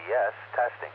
Yes, testing.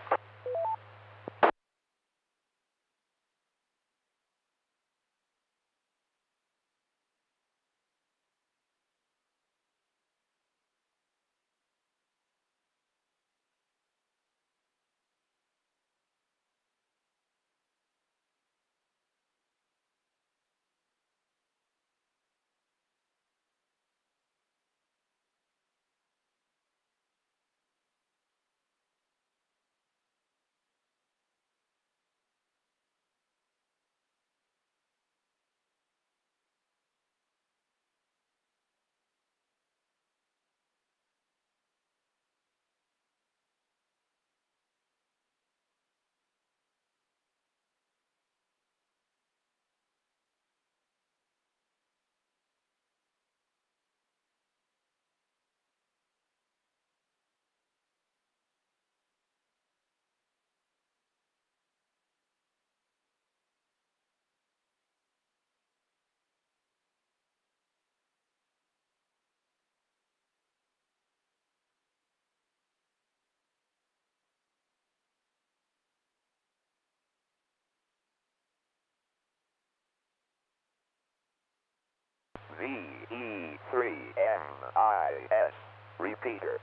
VE3MIS repeater.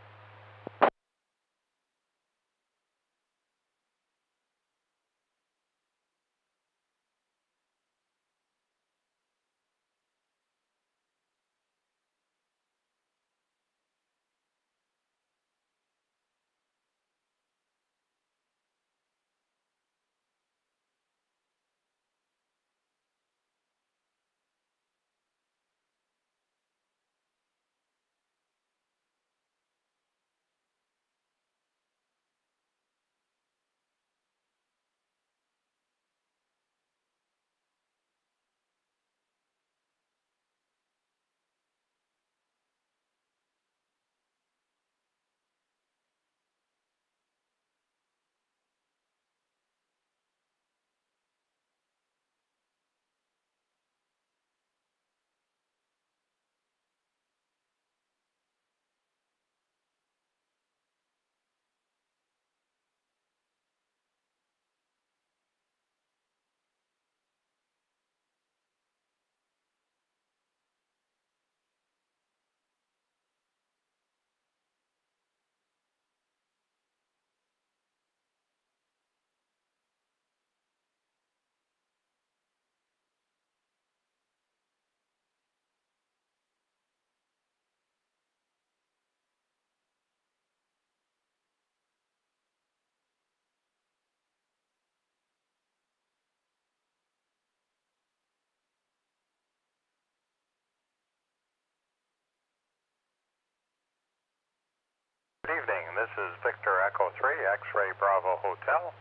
Good evening. This is Victor Echo 3, X-Ray Bravo Hotel.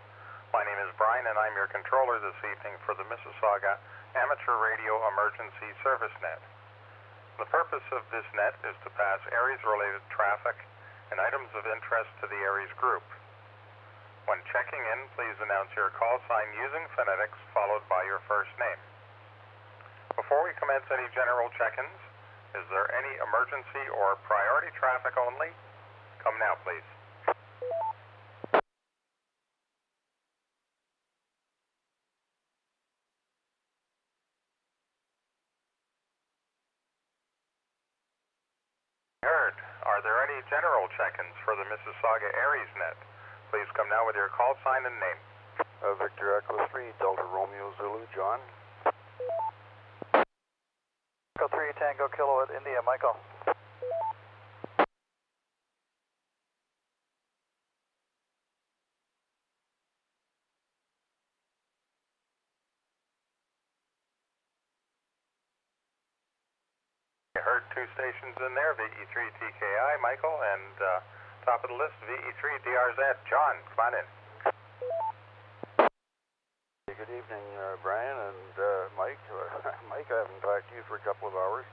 My name is Brian, and I'm your controller this evening for the Mississauga Amateur Radio Emergency Service Net. The purpose of this net is to pass Aries-related traffic and items of interest to the Aries group. When checking in, please announce your call sign using phonetics followed by your first name. Before we commence any general check-ins, is there any emergency or priority traffic only? Come now, please. Heard. Are there any general check-ins for the Mississauga Aries net? Please come now with your call sign and name. Victor Echo 3, Delta Romeo Zulu, John. Echo 3, Tango Kilowatt, India, Michael. I heard two stations in there, VE3TKI, Michael, and top of the list, VE3DRZ. John, come on in. Good evening, Brian and Mike. Mike, I haven't talked to you for a couple of hours.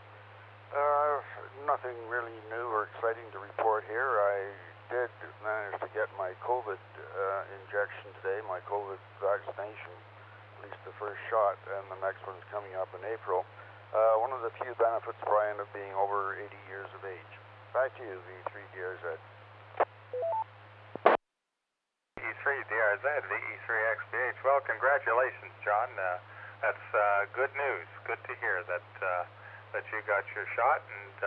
Nothing really new or exciting to report here. I did manage to get my COVID injection today, my COVID vaccination, at least the first shot, and the next one's coming up in April. One of the few benefits, Brian, of being over 80 years of age. Back to you, V3DRZ. DRZ, VE3XBH. Well, congratulations, John. That's good news. Good to hear that that you got your shot. And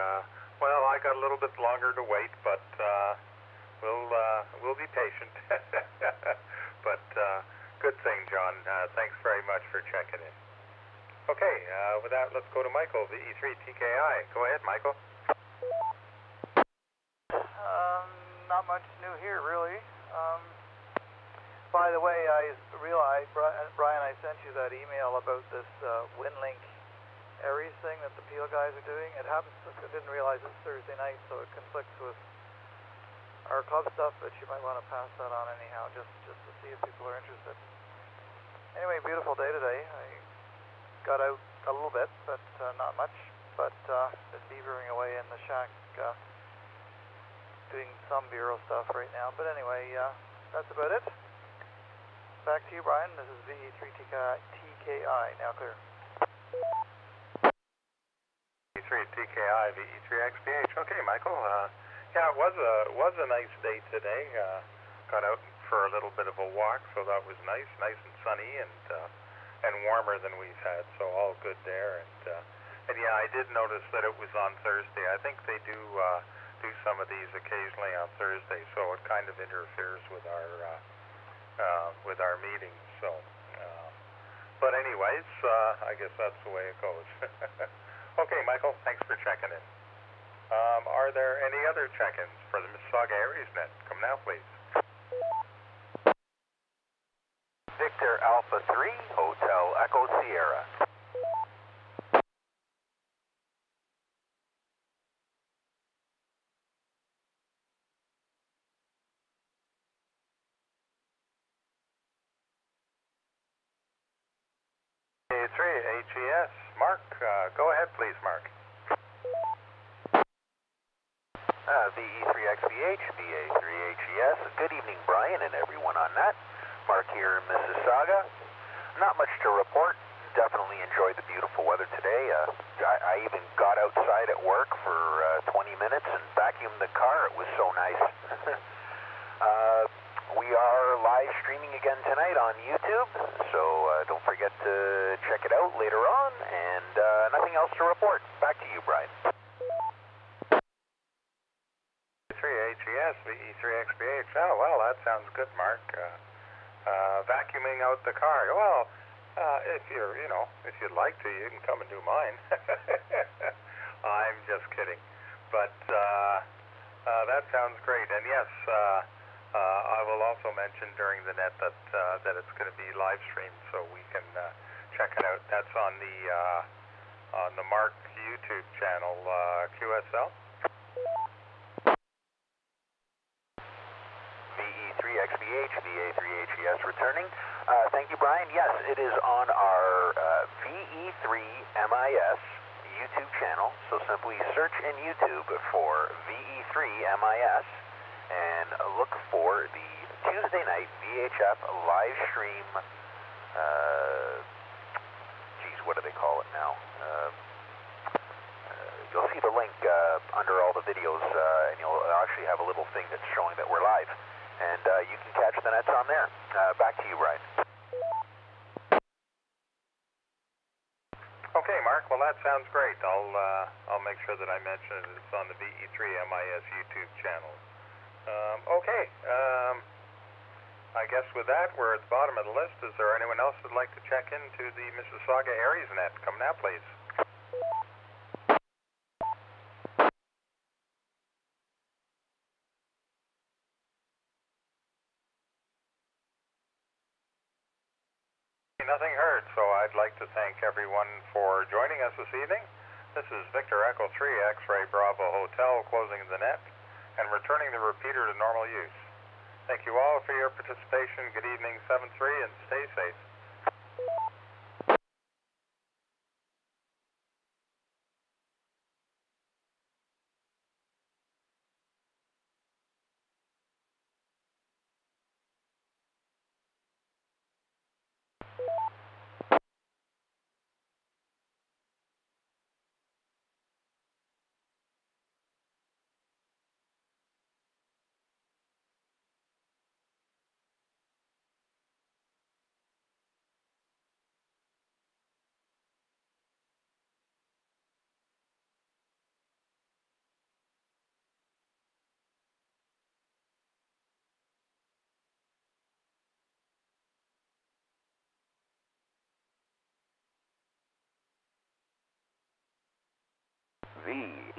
well, I got a little bit longer to wait, but we'll be patient. But good thing, John. Thanks very much for checking in. Okay, with that, let's go to Michael, VE3TKI. Go ahead, Michael. Not much new here, really. By the way, I realized, Brian, I sent you that email about this WinLink Aries thing that the Peel guys are doing. It happens, I didn't realize it's Thursday night, so it conflicts with our club stuff, but you might want to pass that on anyhow, just to see if people are interested. Anyway, beautiful day today. I got out a little bit, but not much. But been beavering away in the shack, doing some bureau stuff right now. But anyway, that's about it. Back to you, Brian. This is VE3TKI. Now clear. VE3TKI, VE3XBH. Okay, Michael. Yeah, it was a nice day today. Got out for a little bit of a walk, so that was nice and sunny, and warmer than we've had. So all good there. And yeah, I did notice that it was on Thursday. I think they do some of these occasionally on Thursday, so it kind of interferes with our meetings. So, but anyways, I guess that's the way it goes. Okay, Michael, thanks for checking in. Are there any other check-ins for the Mississauga Aries Net? Come now, please. Victor Alpha 3, Hotel Echo Sierra. VE3 HES. Mark, go ahead, please, Mark. VE3XBH, VA3HES. Good evening, Brian, and everyone on that. Mark here in Mississauga. Not much to report. Definitely enjoyed the beautiful weather today. I even got outside at work for 20 minutes and vacuumed the car. It was so nice. We are live streaming again tonight on YouTube, so don't forget to check it out later on. And nothing else to report. Back to you, Brian. VE3HES, VE3XBH. Oh, well, that sounds good, Mark. Vacuuming out the car. Well, if you'd like to, you can come and do mine. I'm just kidding. But that sounds great. And yes, I will also mention during the net that it's going to be live streamed, so we can check it out. That's on the Mark YouTube channel, QSL. VE3XBH, VA3HES returning. Thank you, Brian. Yes, it is on our VE3MIS YouTube channel. So simply search in YouTube for VE3MIS and look for the Tuesday night VHF live stream. What do they call it now? You'll see the link under all the videos, and you'll actually have a little thing that's showing that we're live. And you can catch the nets on there. Back to you, Brian. Okay, Mark. Well, that sounds great. I'll make sure that I mention it. It's on the VE3MIS YouTube channel. Okay. I guess with that, we're at the bottom of the list. Is there anyone else who'd like to check into the Mississauga Aries Net? Come now, please. Nothing heard, so I'd like to thank everyone for joining us this evening. This is Victor Echo 3, X-Ray Bravo Hotel, closing the net and returning the repeater to normal use. Thank you all for your participation. Good evening, 7-3, and stay safe. VE3MIS.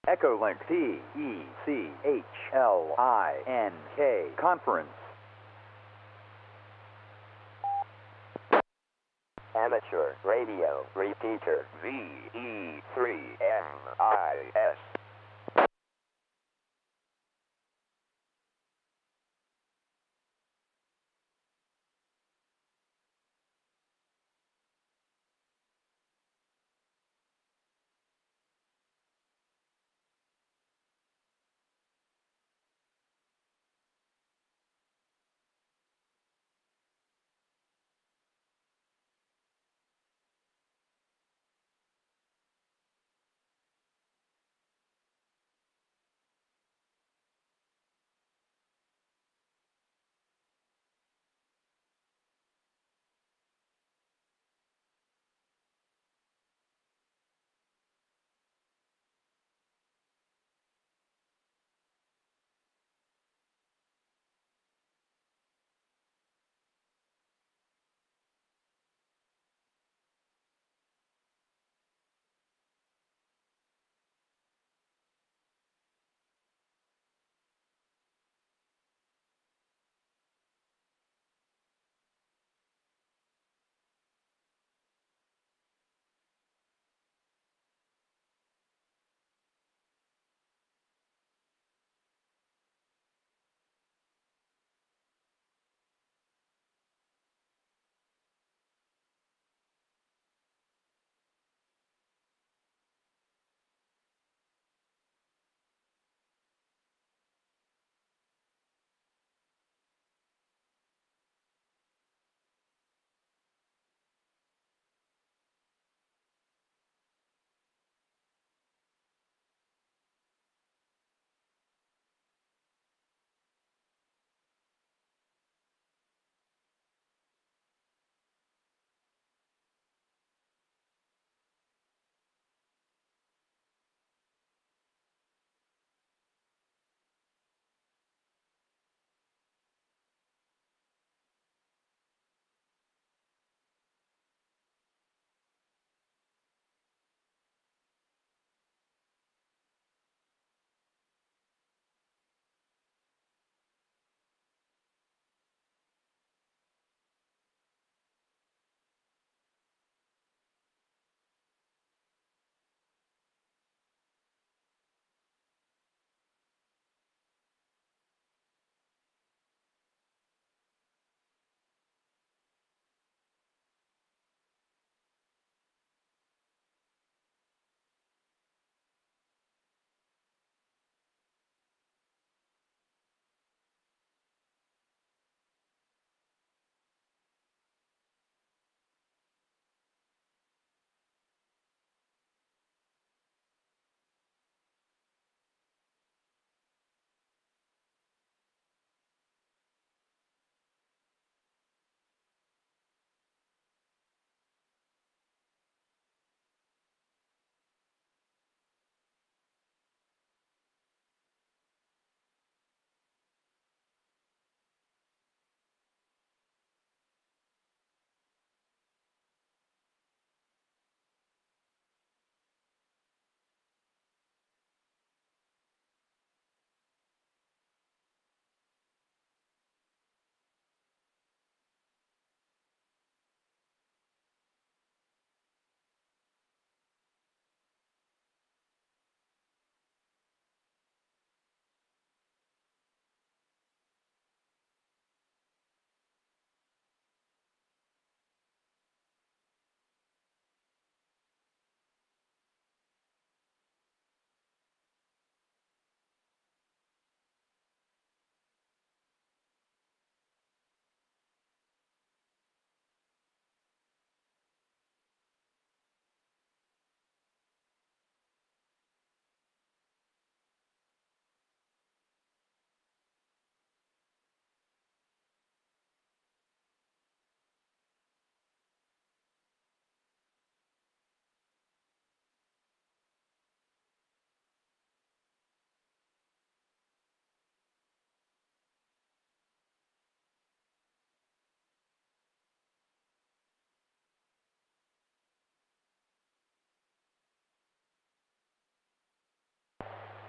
Echo Link TECHLINK conference. Amateur radio repeater VE3MIS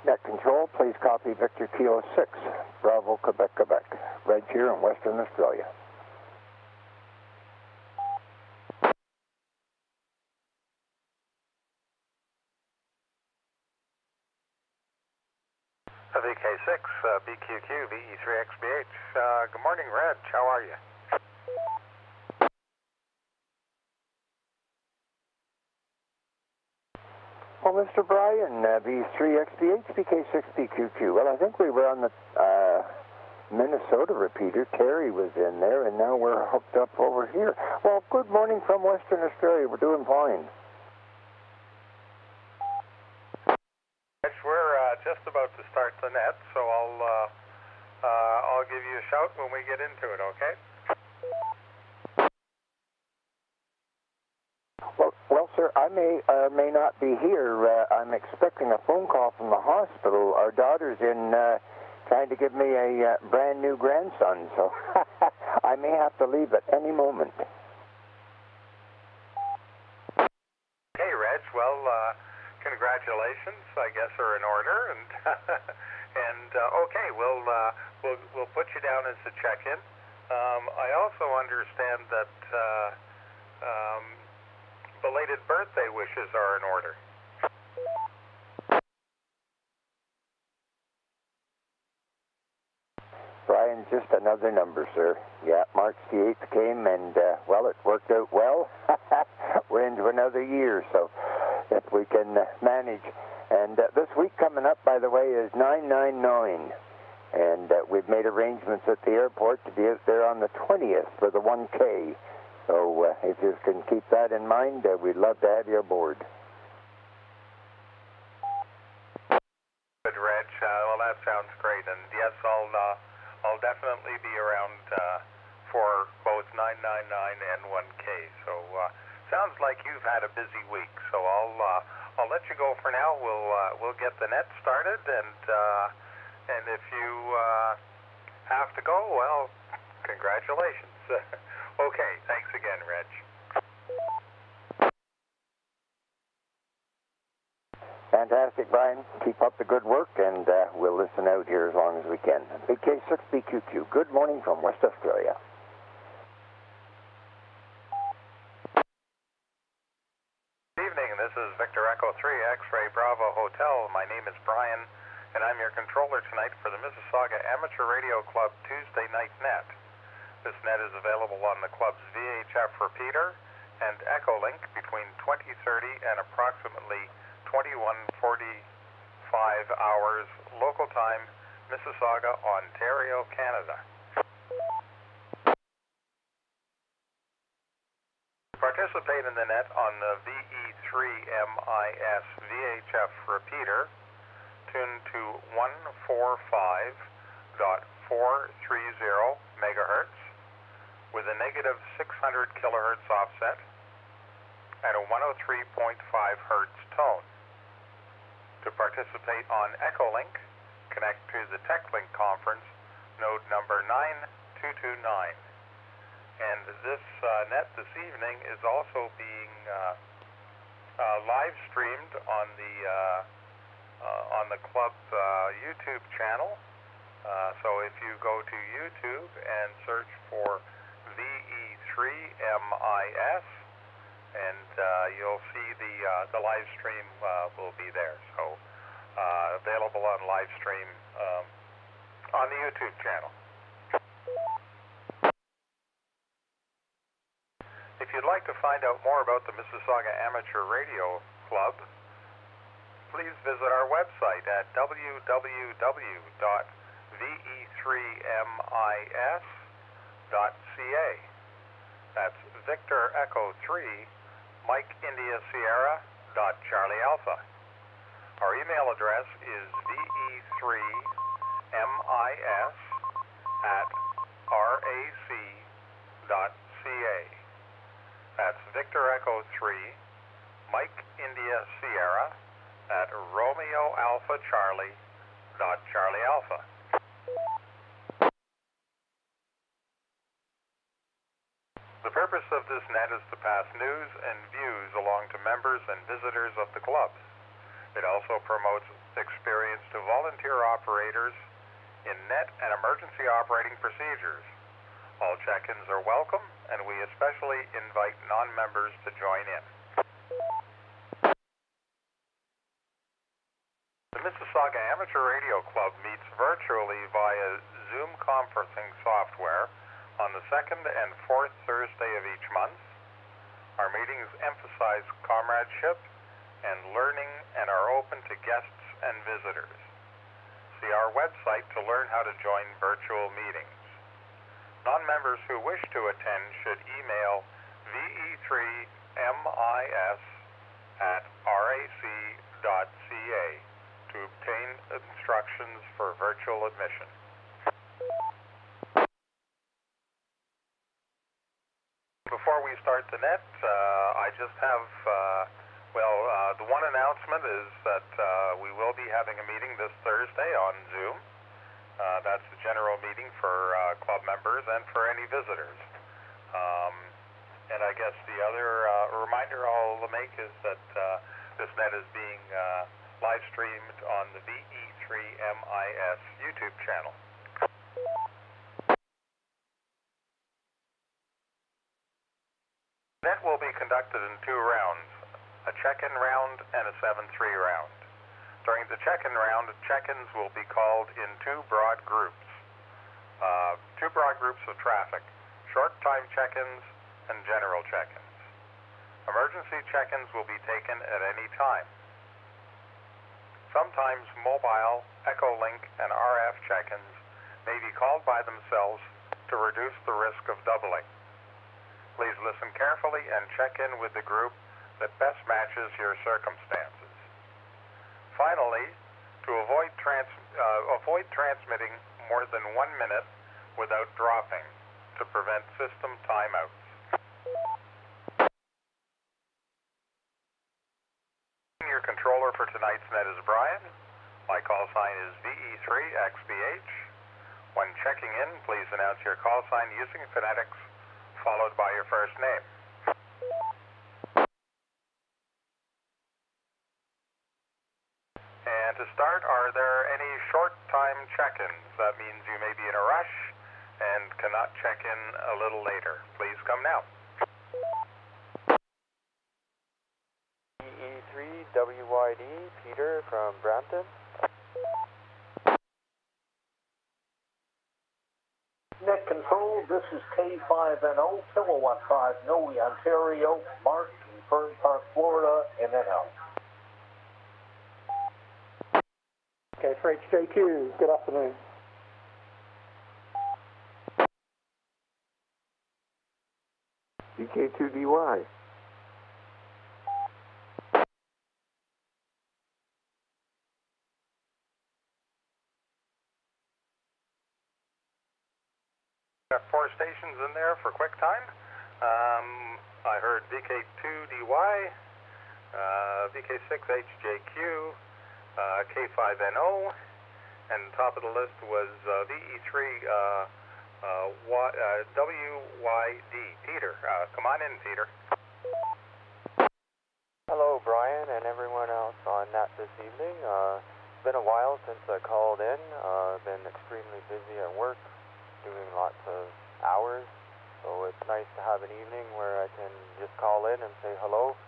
Net Control, please copy Victor Kilo 6, Bravo, Quebec, Quebec. Reg here in Western Australia. VK6, BQQ, VE3XBH. Good morning, Reg. How are you? Well, Mr. Brian, V3XBH, BK6BQQ. Well, I think we were on the Minnesota repeater. Terry was in there, and now we're hooked up over here. Well, good morning from Western Australia. We're doing fine. We're just about to start the net, so I'll give you a shout when we get into it, okay? Well, sir, I may or may not be here. I'm expecting a phone call from the hospital. Our daughter's in trying to give me a brand new grandson, so I may have to leave at any moment. Okay, Reg. Well, congratulations, I guess, are in order, and okay, we'll put you down as a check-in. I also understand that belated birthday wishes are in order. Brian, just another number, sir. Yeah, March the 8th came, and, well, it worked out well. We're into another year, so if we can manage. And this week coming up, by the way, is 999. And we've made arrangements at the airport to be out there on the 20th for the 1K. So if you can keep that in mind, we'd love to have you aboard. Good, Reg. Well, that sounds great. And yes, I'll definitely be around for both 999 and 1K. So sounds like you've had a busy week. So I'll let you go for now. We'll get the net started, and if you have to go, well, congratulations. Okay, thanks again, Reg. Fantastic, Brian. Keep up the good work, and we'll listen out here as long as we can. BK6BQQ, good morning from West Australia. Good evening, this is Victor Echo 3, X-Ray Bravo Hotel. My name is Brian, and I'm your controller tonight for the Mississauga Amateur Radio Club Tuesday Night Net. This net is available on the club's VHF repeater and Echo link between 20:30 and approximately 21:45 hours local time, Mississauga, Ontario, Canada. Participate in the net on the VE3MIS VHF repeater, tuned to 145.430 megahertz with a negative 600 kilohertz offset at a 103.5 hertz tone. To participate on Echolink, connect to the TechLink conference, node number 9229. And this net this evening is also being live streamed on the club YouTube channel. So if you go to YouTube and search for VE3MIS, and you'll see the live stream will be there. So available on live stream on the YouTube channel. If you'd like to find out more about the Mississauga Amateur Radio Club, please visit our website at www.ve3mis.ca. That's Victor Echo 3, Mike India Sierra, Charlie Alpha. Our email address is ve3mis@rac.ca. That's Victor Echo 3, Mike India Sierra, at Romeo Alpha Charlie, Charlie Alpha. The purpose of this net is to pass news and views along to members and visitors of the club. It also promotes experience to volunteer operators in net and emergency operating procedures. All check-ins are welcome, and we especially invite non-members to join in. The Mississauga Amateur Radio Club meets virtually via Zoom conferencing software on the second and fourth Thursday of each month. Our meetings emphasize comradeship and learning and are open to guests and visitors. See our website to learn how to join virtual meetings. Non-members who wish to attend should email VE3MIS@rac.ca to obtain instructions for virtual admission. Before we start the net, I just have, the one announcement is that we will be having a meeting this Thursday on Zoom. That's the general meeting for club members and for any visitors. And I guess the other reminder I'll make is that this net is being live streamed on the VE3MIS YouTube channel. The net will be conducted in 2 rounds, a check-in round and a 7-3 round. During the check-in round, check-ins will be called in 2 broad groups. 2 broad groups of traffic, short-time check-ins and general check-ins. Emergency check-ins will be taken at any time. Sometimes mobile, Echolink, and RF check-ins may be called by themselves to reduce the risk of doubling. Please listen carefully and check in with the group that best matches your circumstances. Finally, to avoid transmitting more than 1 minute without dropping to prevent system timeouts. Your controller for tonight's net is Brian. My call sign is VE3XBH. When checking in, please announce your call sign using phonetics, followed by your first name. And to start, are there any short-time check-ins? That means you may be in a rush and cannot check in a little later. Please come now. VE3WYD, Peter from Brampton. Net control, this is K5NO, Kilowatt 5, Noe, Ontario, Mark, Fern Park, Florida, and then out. Okay, for HJQ, good afternoon. DK2DY. Got 4 stations in there for quick time. I heard VK2DY, VK6HJQ, K5NO, and top of the list was VE3WYD. Peter, come on in, Peter. Hello, Brian, and everyone else on net this evening. It's been a while since I called in. I've been extremely busy at work, doing lots of hours, so it's nice to have an evening where I can just call in and say hello.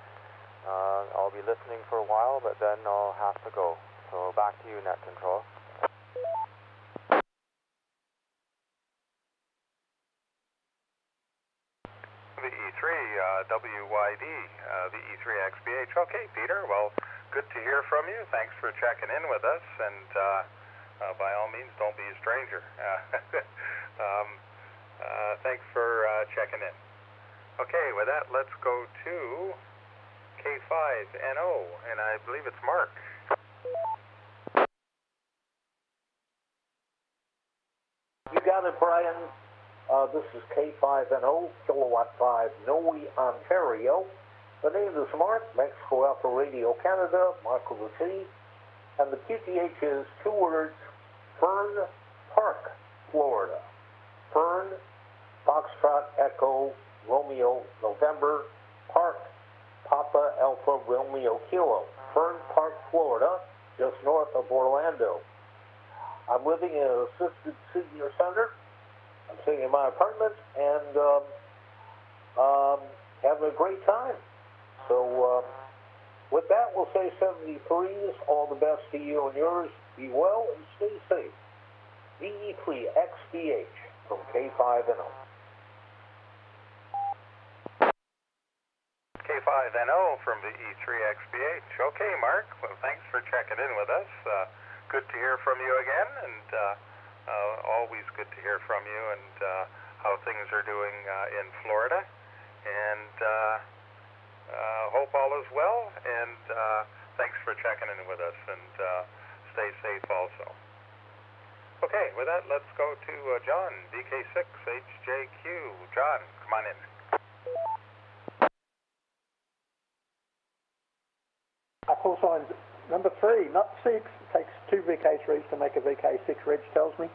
I'll be listening for a while, but then I'll have to go. So back to you, Net Control. VE3WYD, VE3XBH. Okay, Peter, well, good to hear from you. Thanks for checking in with us, and by all means, don't be a stranger. Thanks for checking in. Okay, with that, let's go to K5NO, and I believe it's Mark. You got it, Brian. This is K5NO, Kilowatt 5, Noe, Ontario. The name is Mark, Mexico Alpha Radio Canada, Marco the City, and the QTH is 2 words, Fern Park, Florida. Fern, Foxtrot, Echo, Romeo, November, Park, Papa, Alpha, Romeo, Kilo. Fern Park, Florida, just north of Orlando. I'm living in an assisted senior center. I'm sitting in my apartment and having a great time. So with that, we'll say 73s. All the best to you and yours. Be well and stay safe. VE3XBH from K5NO. K5NO from VE3XBH. Okay, Mark. Well, thanks for checking in with us. Good to hear from you again, and always good to hear from you and how things are doing in Florida. And hope all is well, and thanks for checking in with us, and stay safe also. Okay, with that, let's go to John, VK6HJQ. John, come on in. Call sign number 3, not 6. It takes 2 VK3s to make a VK6, Reg tells me.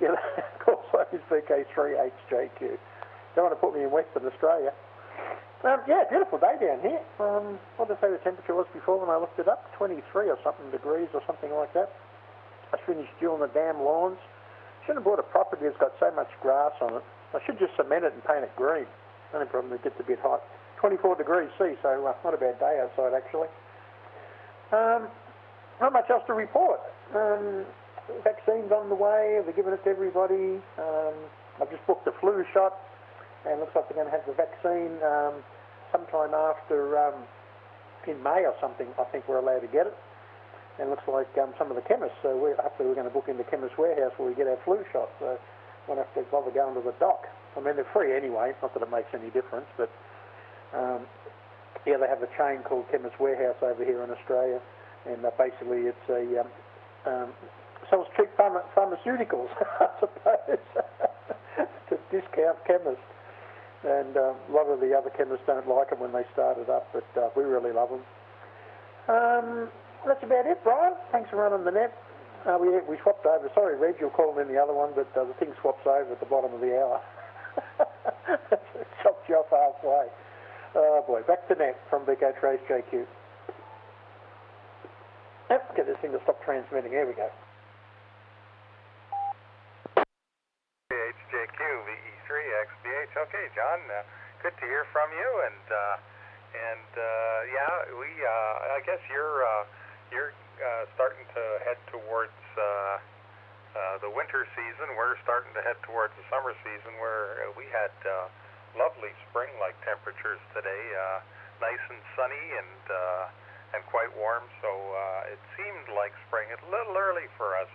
Yeah, call sign is VK3HJQ. Don't want to put me in Western Australia. Yeah, beautiful day down here. What did I say the temperature was before when I looked it up? 23 or something degrees or something like that. I finished doing the damn lawns. Should have bought a property that's got so much grass on it. I should just cement it and paint it green. Only problem, it gets a bit hot. 24 degrees C, so not a bad day outside actually. Not much else to report. Vaccines on the way. They're giving it to everybody. I've just booked a flu shot, and looks like they're going to have the vaccine sometime after in May or something. I think we're allowed to get it. And it looks like some of the chemists, so hopefully we're going to book in the Chemist Warehouse where we get our flu shot, so won't have to bother going to the doc. I mean, they're free anyway, not that it makes any difference, but yeah, they have a chain called Chemist Warehouse over here in Australia, and basically it's a sells cheap pharmaceuticals, I suppose, to discount chemists. And a lot of the other chemists don't like them when they start it up, but we really love them. That's about it, Brian. Thanks for running the net. We swapped over. Sorry, Reg, you'll call in the other one, but the thing swaps over at the bottom of the hour. It chopped you off halfway. Oh, boy. Back to net from VK3HJQ. Yep, get this thing to stop transmitting. Here we go. HJQ, VE3XBH. Okay, John, good to hear from you, and yeah, I guess you're starting to head towards the winter season. We're starting to head towards the summer season, where we had lovely spring-like temperatures today, nice and sunny and quite warm. So it seemed like spring. It's a little early for us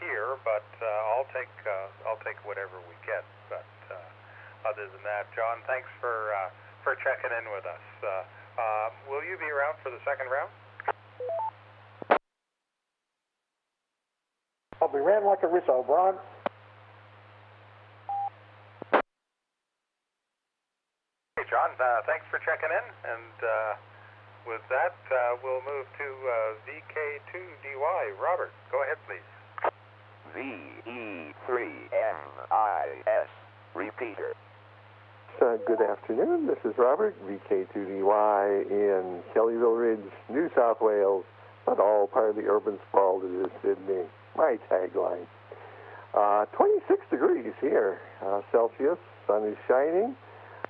here, but I'll take whatever we get. But other than that, John, thanks for checking in with us. Will you be around for the second round? I'll be around like a Risso, Brian. Hey, John, thanks for checking in. And with that, we'll move to VK2DY. Robert, go ahead, please. VE3MIS repeater. Good afternoon. This is Robert, VK2DY in Kellyville Ridge, New South Wales, but all part of the urban sprawl that is Sydney. My tagline. 26 degrees here, Celsius. Sun is shining.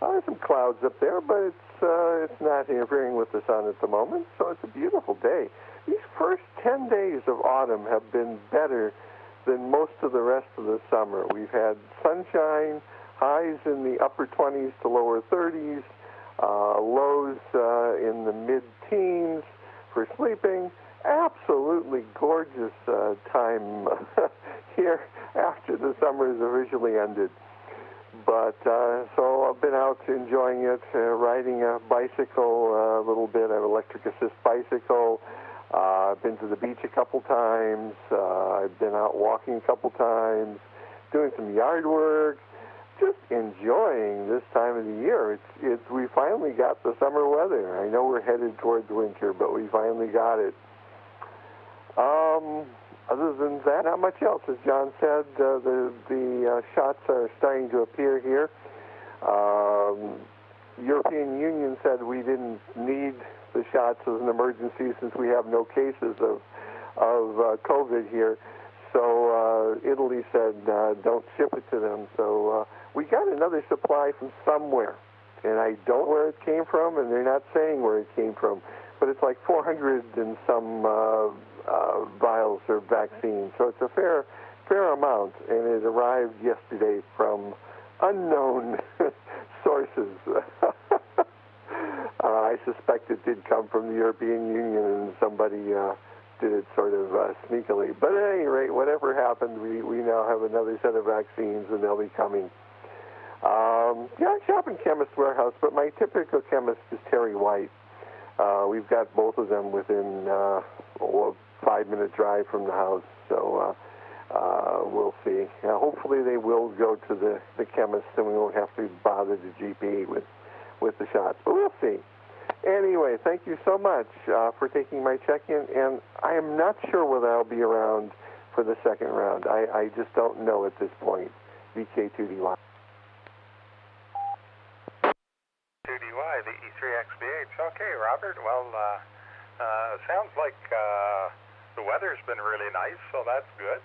There's some clouds up there, but it's not interfering with the sun at the moment, so it's a beautiful day. These first 10 days of autumn have been better than most of the rest of the summer. We've had sunshine, highs in the upper 20s to lower 30s, lows in the mid-teens for sleeping. Absolutely gorgeous time here after the summer has officially ended. But so I've been out enjoying it, riding a bicycle a little bit, an electric assist bicycle. I've been to the beach a couple times. I've been out walking a couple times, doing some yard work, just enjoying this time of the year. We finally got the summer weather. I know we're headed towards winter, but we finally got it. Other than that, not much else. As John said, the shots are starting to appear here. European Union said we didn't need the shots as an emergency since we have no cases of of COVID here. So Italy said don't ship it to them. So we got another supply from somewhere, and I don't know where it came from, and they're not saying where it came from. But it's like 400 and some vials or vaccine. So it's a fair amount, and it arrived yesterday from unknown sources. I suspect it did come from the European Union, and somebody did it sort of sneakily. But at any rate, whatever happened, we now have another set of vaccines, and they'll be coming. I shop in Chemist Warehouse, but my typical chemist is Terry White. We've got both of them within a 5-minute drive from the house, so we'll see. Hopefully they will go to the chemist, and we won't have to bother the GP with the shots, but we'll see. Anyway, thank you so much for taking my check-in, and I am not sure whether I'll be around for the second round. I just don't know at this point. VK2DY. 2DY, the VE3XBH. Okay, Robert, well, sounds like the weather's been really nice, so that's good.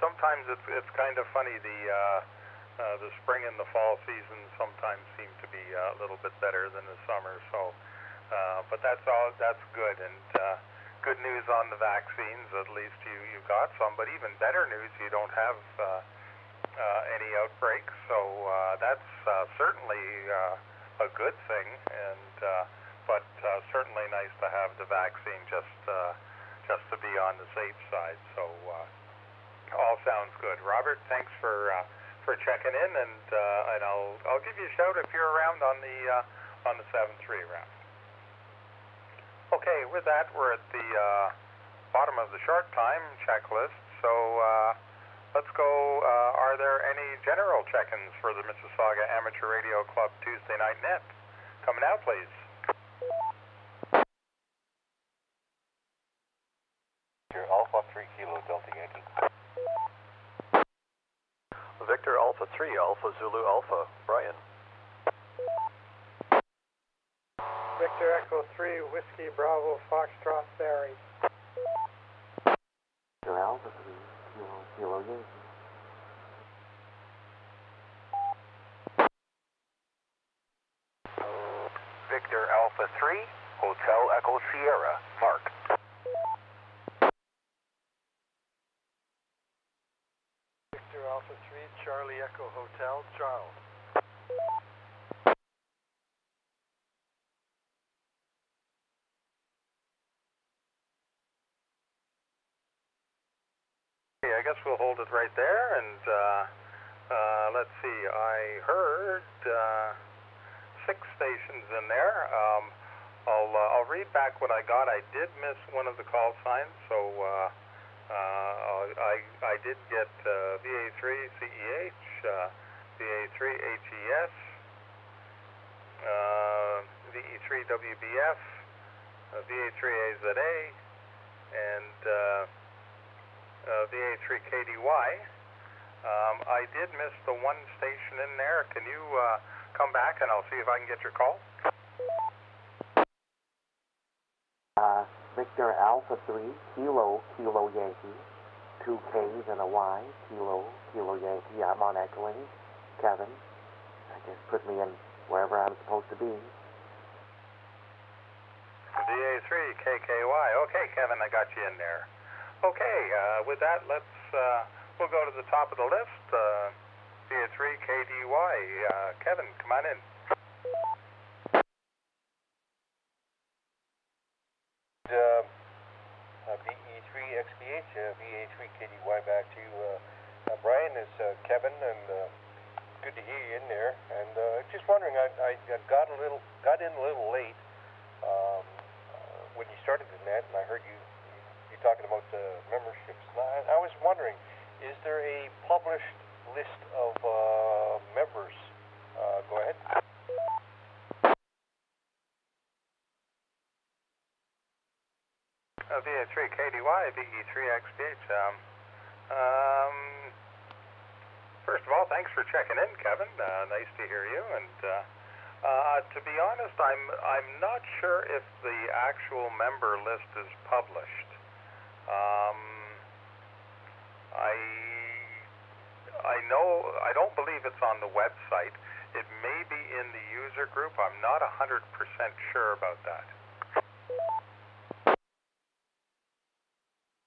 Sometimes it's kind of funny, the spring and the fall season sometimes seem to be a little bit better than the summer, so but that's good, and good news on the vaccines. At least you got some, but even better news, you don't have any outbreaks, so that's certainly a good thing, and but certainly nice to have the vaccine just to be on the safe side. So all sounds good. Robert, thanks for checking in, and I'll give you a shout if you're around on the 7-3 round. Okay, with that, we're at the bottom of the short time checklist, so let's go. Are there any general check-ins for the Mississauga Amateur Radio Club Tuesday Night Net? Coming out, please. Alpha 3 Kilo Delta Yankee. Victor Alpha 3 Alpha Zulu Alpha, Brian. Victor Echo 3 Whiskey Bravo Foxtrot Barry. Victor Alpha 3 Kilo Yankee. Victor Alpha 3 Hotel Echo Sierra, Mark. Victor Alpha 3 Charlie Echo Hotel, Charles. Okay, I guess we'll hold it right there, and let's see, I heard 6 stations in there. I'll read back what I got. I did miss one of the call signs, so I did get VA3 CEH, VA3 HES, VE3 WBF, VA3 AZA, and VA3 KDY. I did miss the one station in there. Can you come back and I'll see if I can get your call? Victor Alpha 3 Kilo Yankee, 2 K's and a Y, Kilo Yankee. I'm on echoing. Kevin, I guess put me in wherever I'm supposed to be. VA3 KKY. Okay, Kevin, I got you in there. Okay, with that, we'll go to the top of the list. VA3 KDY. Kevin, come on in. VE3 XBH, VA3 KDY back to you. Brian, is Kevin, and good to hear you in there. And just wondering, I got in a little late when you started the net, and I heard you talking about memberships. I was wondering, is there a published list of members? Go ahead. VA3 KDY, VE3 XBH. First of all, thanks for checking in, Kevin. Nice to hear you. And to be honest, I'm not sure if the actual member list is published. I don't believe it's on the website. It may be in the user group. I'm not 100% sure about that.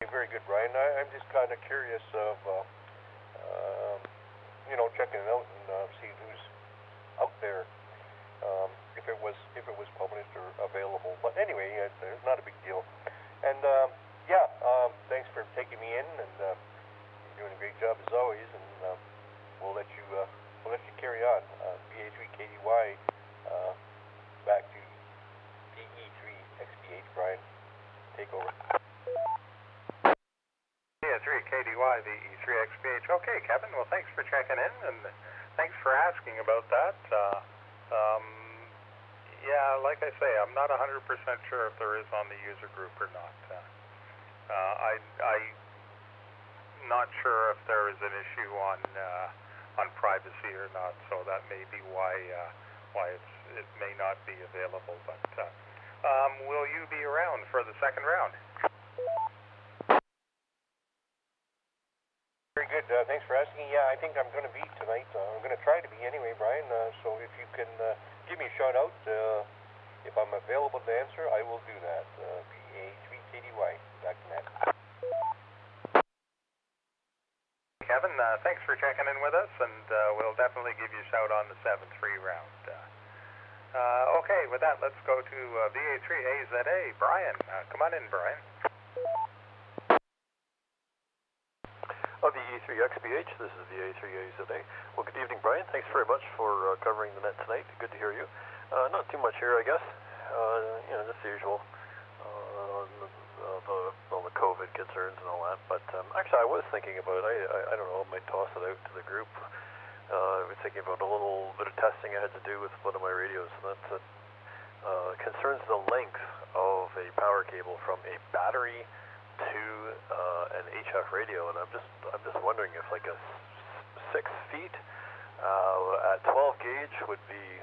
Very good, Brian. I'm just kind of curious of, checking it out and seeing who's out there, if it was published or available. But anyway, it's not a big deal. And thanks for taking me in, and you're doing a great job as always. And we'll let you carry on. VE3KDY back to VE3XPH. Brian, take over. VE3KDY, VE3XPH. Okay, Kevin, well, thanks for checking in, and thanks for asking about that. Like I say, I'm not 100% sure if there is on the user group or not. I'm not sure if there is an issue on privacy or not, so that may be why it may not be available. But will you be around for the second round? Very good. Thanks for asking. Yeah, I think I'm going to be tonight. I'm going to try to be anyway, Brian. So if you can give me a shout out, if I'm available to answer, I will do that. VA3KDY. Back to Matt. Kevin, thanks for checking in with us, and we'll definitely give you a shout on the 7-3 round. Okay, with that, let's go to VA3AZA. Brian, come on in, Brian. VE3XPH, this is VA3AZA. Well, good evening, Brian. Thanks very much for covering the net tonight. Good to hear you. Not too much here, I guess. Just the usual, the COVID concerns and all that. But actually, I was thinking about, I don't know, I might toss it out to the group. I was thinking about a little bit of testing I had to do with one of my radios. And that concerns the length of a power cable from a battery to an HF radio, and I'm just wondering if like a 6 feet at 12 gauge would be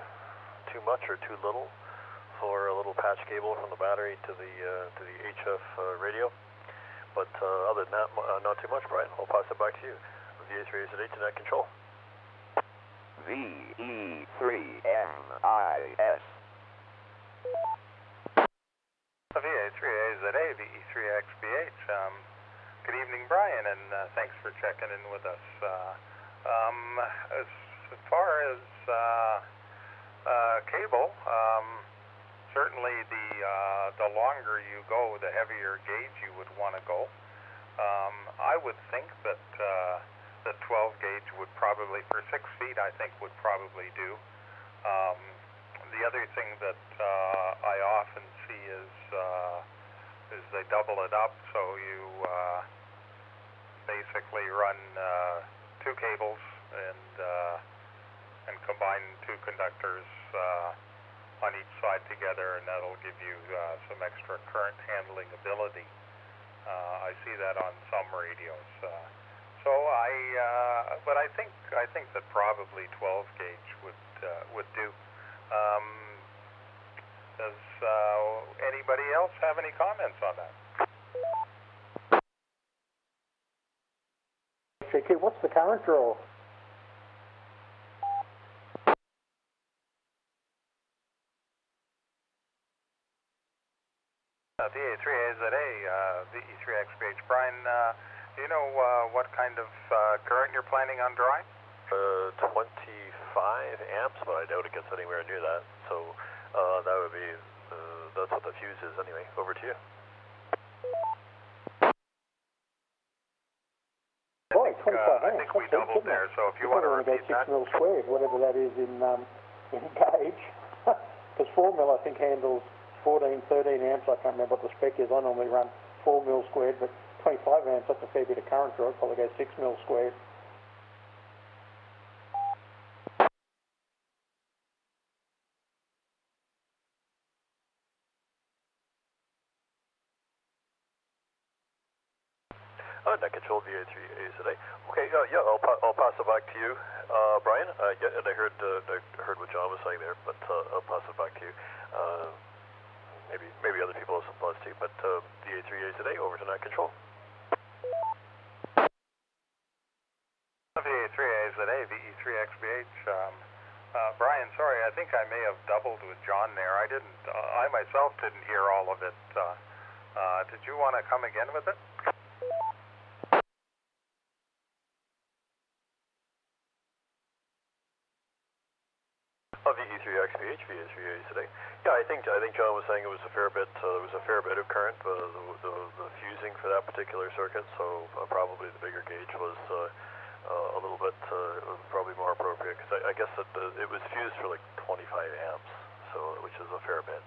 too much or too little for a little patch cable from the battery to the HF radio. But other than that, not too much, Brian. I'll pass it back to you. VA3AZA to net control. VE3MIS. VA3AZA, VE3XPH. Good evening, Brian, and thanks for checking in with us. As far as cable, certainly the longer you go, the heavier gauge you would want to go. I would think that the 12 gauge would probably, for 6 feet, I think would probably do. The other thing that I often see is they double it up, so you basically run 2 cables and combine 2 conductors on each side together, and that'll give you some extra current handling ability. I see that on some radios. But I think that probably 12 gauge would do. Does anybody else have any comments on that? JK, what's the current draw? VA3AZA, VE3XPH. Brian, do you know what kind of current you're planning on drawing? 25 amps, but I doubt it gets anywhere near that. So that would be, that's what the fuse is anyway. Over to you. Right, 25 amps. I think we doubled there, so if you want to repeat that. 6 mil squared, whatever that is in gauge. Because 4 mil I think handles 14, 13 amps. I can't remember what the spec is. I normally run 4 mil squared, but 25 amps, that's a fair bit of current draw. I'd probably go 6 mil squared. Net control VA3AZA. Okay, I'll pass it back to you, Brian. And I heard what John was saying there, but I'll pass it back to you. Maybe other people have some thoughts too, but VA3AZA over to net control. VE3AZA, VE3XBH. Brian, sorry, I think I may have doubled with John there. I myself didn't hear all of it. Did you want to come again with it? VE3XBH, VE3AZA. Yeah, I think John was saying it was a fair bit. There was a fair bit of current, the fusing for that particular circuit. So probably the bigger gauge was a little bit probably more appropriate, because I guess that it was fused for like 25 amps, so which is a fair bit.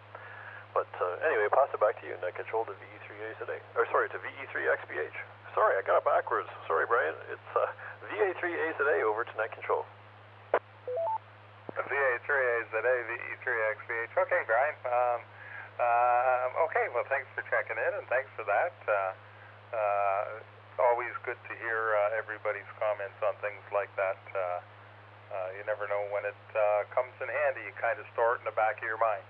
But anyway, pass it back to you, net control to VE3AZA, or sorry, to VE3XBH. Sorry, I got it backwards. Sorry, Brian. It's VE3AZA over to net control. VE3AZA, VE3XBH. Okay, Brian. Okay, well, thanks for checking in, and thanks for that. Always good to hear everybody's comments on things like that. You never know when it comes in handy. You kind of store it in the back of your mind.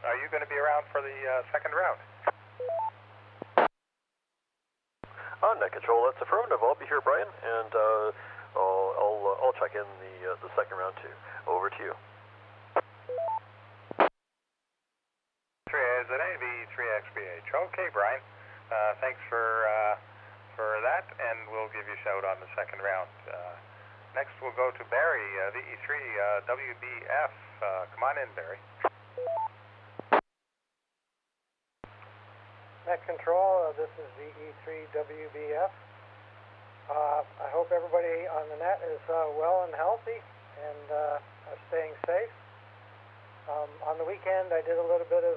Are you going to be around for the second round? Net control, that's affirmative. I'll be here, Brian, and I'll check in the second round too. Over to you. 3AZA, VE3XBH. Okay, Brian. Thanks for that, and we'll give you a shout on the second round. Next, we'll go to Barry, VE3WBF. Come on in, Barry. Net control, this is VE3WBF. I hope everybody on the net is well and healthy and are staying safe. On the weekend, I did a little bit of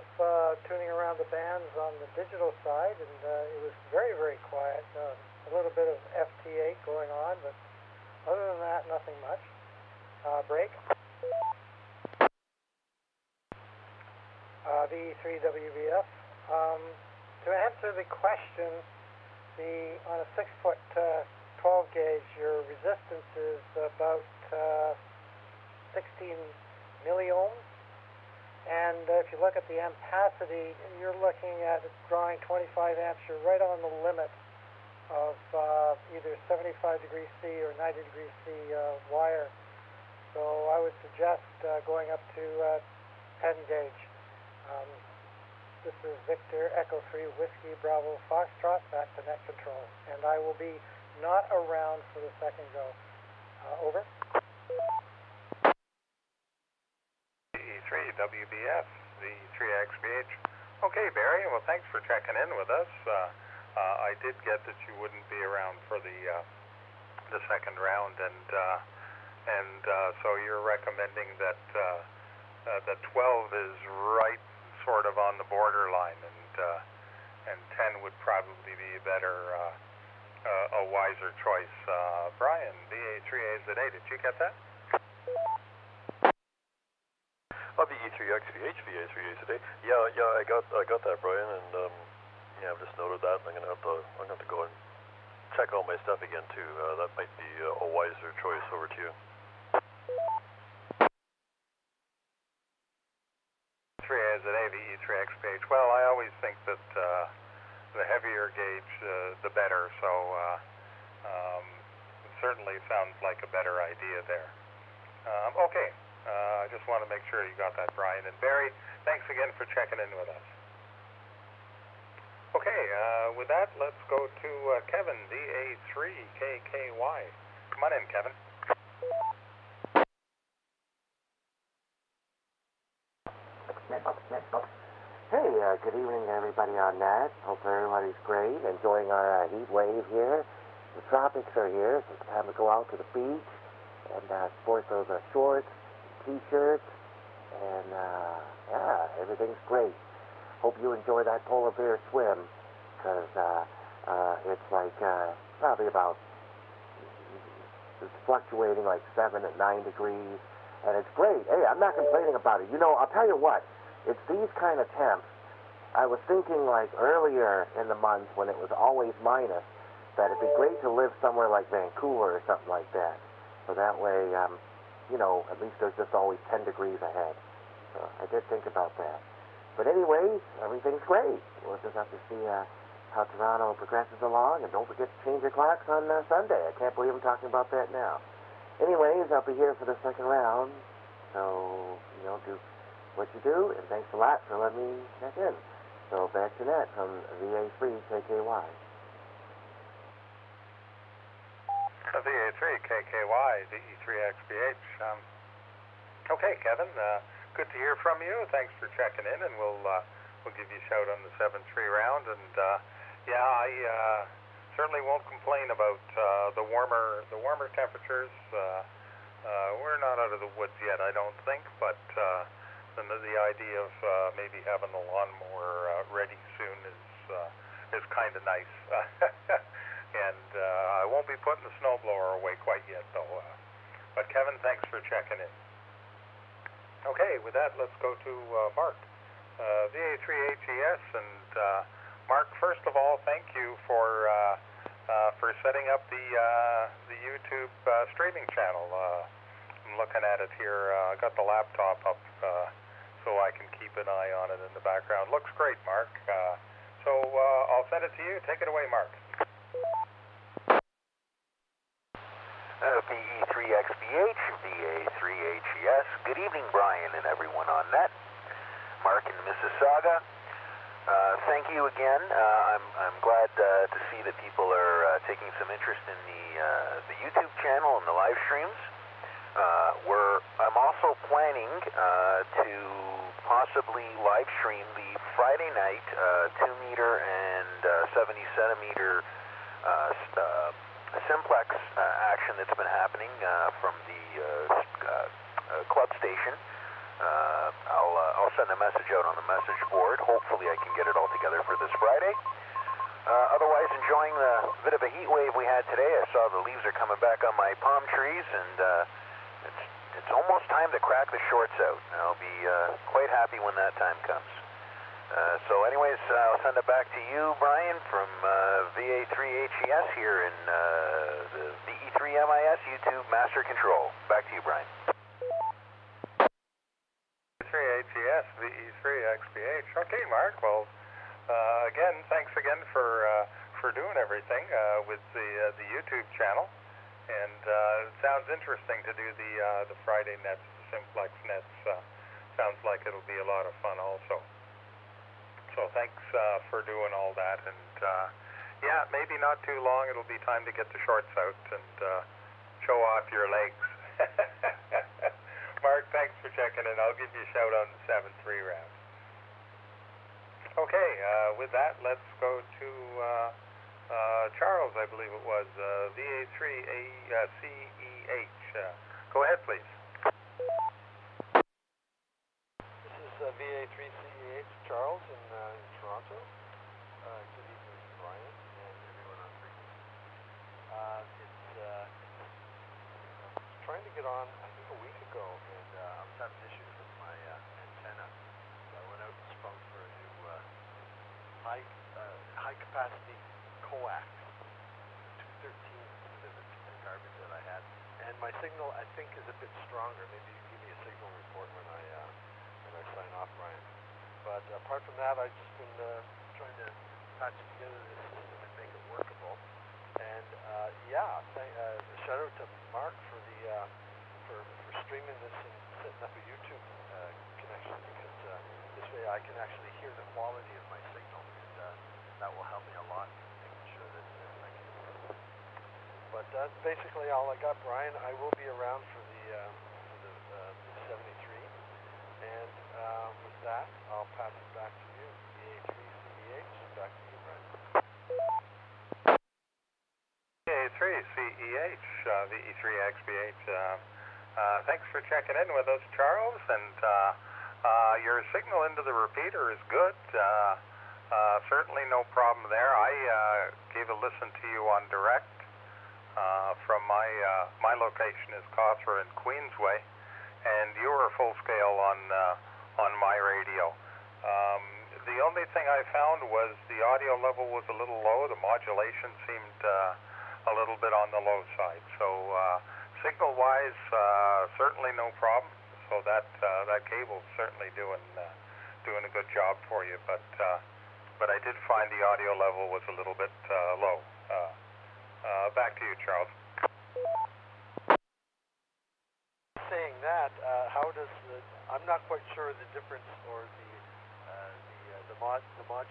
tuning around the bands on the digital side, and it was very, very quiet. A little bit of FT8 going on, but other than that, nothing much. Break. VE3WBF. To answer the question, on a 6-foot 12 gauge, your resistance is about 16 milliohms. And if you look at the ampacity, you're looking at drawing 25 amps. You're right on the limit of either 75 degrees C or 90 degrees C wire. So I would suggest going up to 10 gauge. This is Victor Echo 3 Whiskey Bravo Foxtrot, back to net control. And I will be not around for the second go. Over. VE3WBF, VE3XBH. Okay, Barry, well, thanks for checking in with us. I did get that you wouldn't be around for the second round, and so you're recommending that that 12 is right sort of on the borderline, and 10 would probably be a better, a wiser choice. Brian, VE3AZA, did you get that? VE3XBH, VE3AZA. Yeah, I got that, Brian, and yeah, I've just noted that. I'm gonna have to go and check all my stuff again too. That might be a wiser choice. Over to you. 3AZA, VE3XBH. Well, I always think that the heavier gauge, the better. So it certainly sounds like a better idea there. Okay. I just want to make sure you got that, Brian. And Barry, thanks again for checking in with us. Okay, with that, let's go to Kevin, VA3KKY. Come on in, Kevin. Hey, good evening to everybody on that. Hope everybody's great, enjoying our heat wave here. The tropics are here, so it's time to go out to the beach and sport those shorts, T-shirts, and yeah, everything's great. Hope you enjoy that polar bear swim, because it's like probably about, it's fluctuating like 7 and 9 degrees, and it's great. Hey, I'm not complaining about it. You know, I'll tell you what, it's these kind of temps. I was thinking like earlier in the month when it was always minus, that it'd be great to live somewhere like Vancouver or something like that. So that way, you know, at least there's just always 10 degrees ahead. So I did think about that. But anyways, everything's great. We'll just have to see how Toronto progresses along, and don't forget to change your clocks on Sunday. I can't believe I'm talking about that now. Anyways, I'll be here for the second round, so, do what you do, and thanks a lot for letting me check in. So back to net from VA3KKY. VA3 KKY, VE3XBH. Okay, Kevin, good to hear from you. Thanks for checking in, and we'll give you a shout on the 7-3 round. And yeah, I certainly won't complain about the warmer temperatures. We're not out of the woods yet, I don't think, but the idea of maybe having the lawnmower ready soon is kind of nice. And I won't be putting the snowblower away quite yet, though. But Kevin, thanks for checking in. Okay, with that, let's go to Mark, VA3HES. And Mark, first of all, thank you for setting up the YouTube streaming channel. I'm looking at it here. I got the laptop up so I can keep an eye on it in the background. Looks great, Mark. So I'll send it to you. Take it away, Mark. VE3XBH, VA3HES. Good evening, Brian and everyone on net. Mark in Mississauga. Thank you again. I'm glad to see that people are taking some interest in the YouTube channel and the live streams. I'm also planning to possibly live stream the Friday night 2-meter and 70-centimeter simplex action that's been happening from the club station. I'll send a message out on the message board. Hopefully I can get it all together for this Friday. Otherwise, enjoying the bit of a heat wave we had today. I saw the leaves are coming back on my palm trees, and it's almost time to crack the shorts out. I'll be quite happy when that time comes. So anyways, I'll send it back to you, Brian, from VA3HES here in the VE3MIS YouTube Master Control. Back to you, Brian. VE3HES, VE3XBH. Okay, Mark. Well, again, thanks again for doing everything with the YouTube channel. And it sounds interesting to do the Friday nets, the simplex nets. Sounds like it'll be a lot of fun also. So thanks for doing all that. And yeah, maybe not too long. It'll be time to get the shorts out and show off your legs. Mark, thanks for checking in. I'll give you a shout on the 7-3 round. Okay, with that, let's go to Charles, I believe it was, VA3CEH. Go ahead, please. This is VA3CEH, Charles, in Toronto. Good evening, Brian, and everyone on frequency. I was trying to get on, I think, a week ago, and I was having issues with my antenna. So I went out and sprung for a new high-capacity coax, 213 instead of the garbage that I had. And my signal, I think, is a bit stronger. Maybe you give me a signal report when I sign off, Brian. But apart from that, I've just been trying to patch together this system and make it workable. And yeah, shout out to Mark for for streaming this and setting up a YouTube connection, because this way I can actually hear the quality of my signal, and that will help me a lot in making sure that I can improve. But that's basically all I got, Brian. I will be around for the 73, and with that, I'll pass it back to you. VA3CEH, back to you, Brian. VA3CEH, VE3XBH. Thanks for checking in with us, Charles. And your signal into the repeater is good. Certainly no problem there. I gave a listen to you on direct. From my location is Cawthra and Queensway, and you were full scale on my radio. The only thing I found was the audio level was a little low. The modulation seemed a little bit on the low side. So signal-wise, certainly no problem. So that cable's certainly doing a good job for you. But but I did find the audio level was a little bit low. Back to you, Charles. Saying that, how does I'm not quite sure the difference or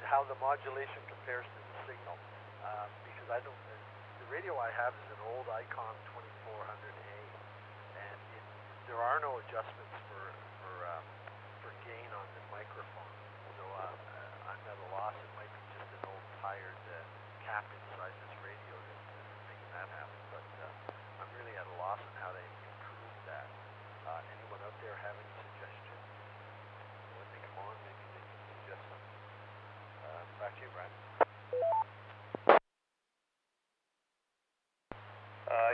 how the modulation compares to the signal, because the radio I have is an old Icon 2400A, and there are no adjustments for gain on the microphone. So I'm at a loss. It might be just an old tired cap inside this radio that's making that happen. But I'm really at a loss on how they improve that. Anyone out there have any suggestions? When they come on, maybe they can suggest something. Back to you, Brian.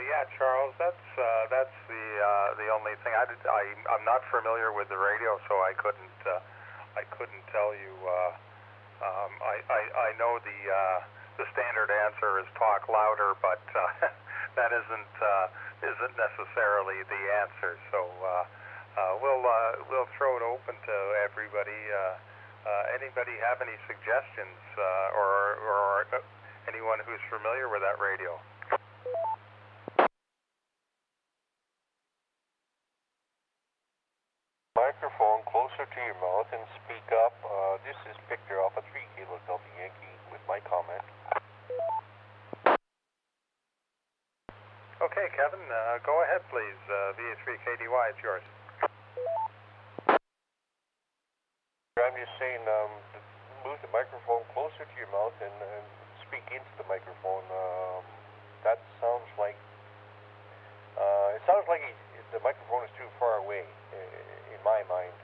Yeah, Charles, that's the only thing. I'm not familiar with the radio, so I couldn't tell you. I know the standard answer is talk louder, but that isn't necessarily the answer. So we'll throw it open to everybody. Anybody have any suggestions, or anyone who's familiar with that radio? Microphone closer to your mouth and speak up. This is Victor Alpha 3 Kilo Delta Yankee with my comment. Okay, Kevin, go ahead, please. VE3KDY, it's yours. I'm just saying, move the microphone closer to your mouth and speak into the microphone. That sounds like the microphone is too far away. In my mind,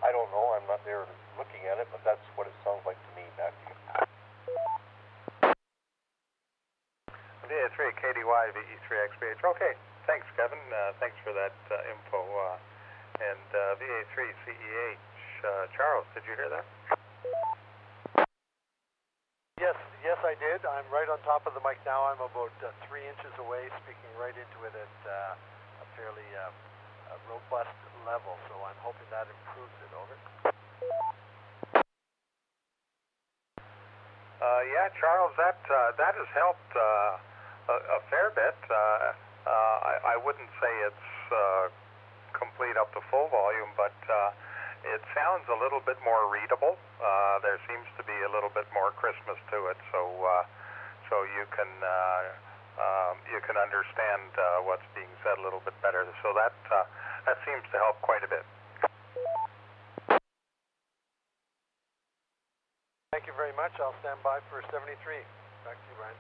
I don't know. I'm not there looking at it, but that's what it sounds like to me. Back to you. VE3KDY, VE3XBH. Okay, thanks, Kevin. Thanks for that info. And VA3CEH, Charles, did you hear that? Yes, I did. I'm right on top of the mic now. I'm about 3 inches away, speaking right into it at a fairly robust level, so I'm hoping that improves it. Over. Yeah, Charles, that has helped a fair bit. I wouldn't say it's complete up to full volume, but it sounds a little bit more readable. There seems to be a little bit more crispness to it, so you can understand what's being said a little bit better. So that seems to help quite a bit. Thank you very much. I'll stand by for 73. Back to you, Brian.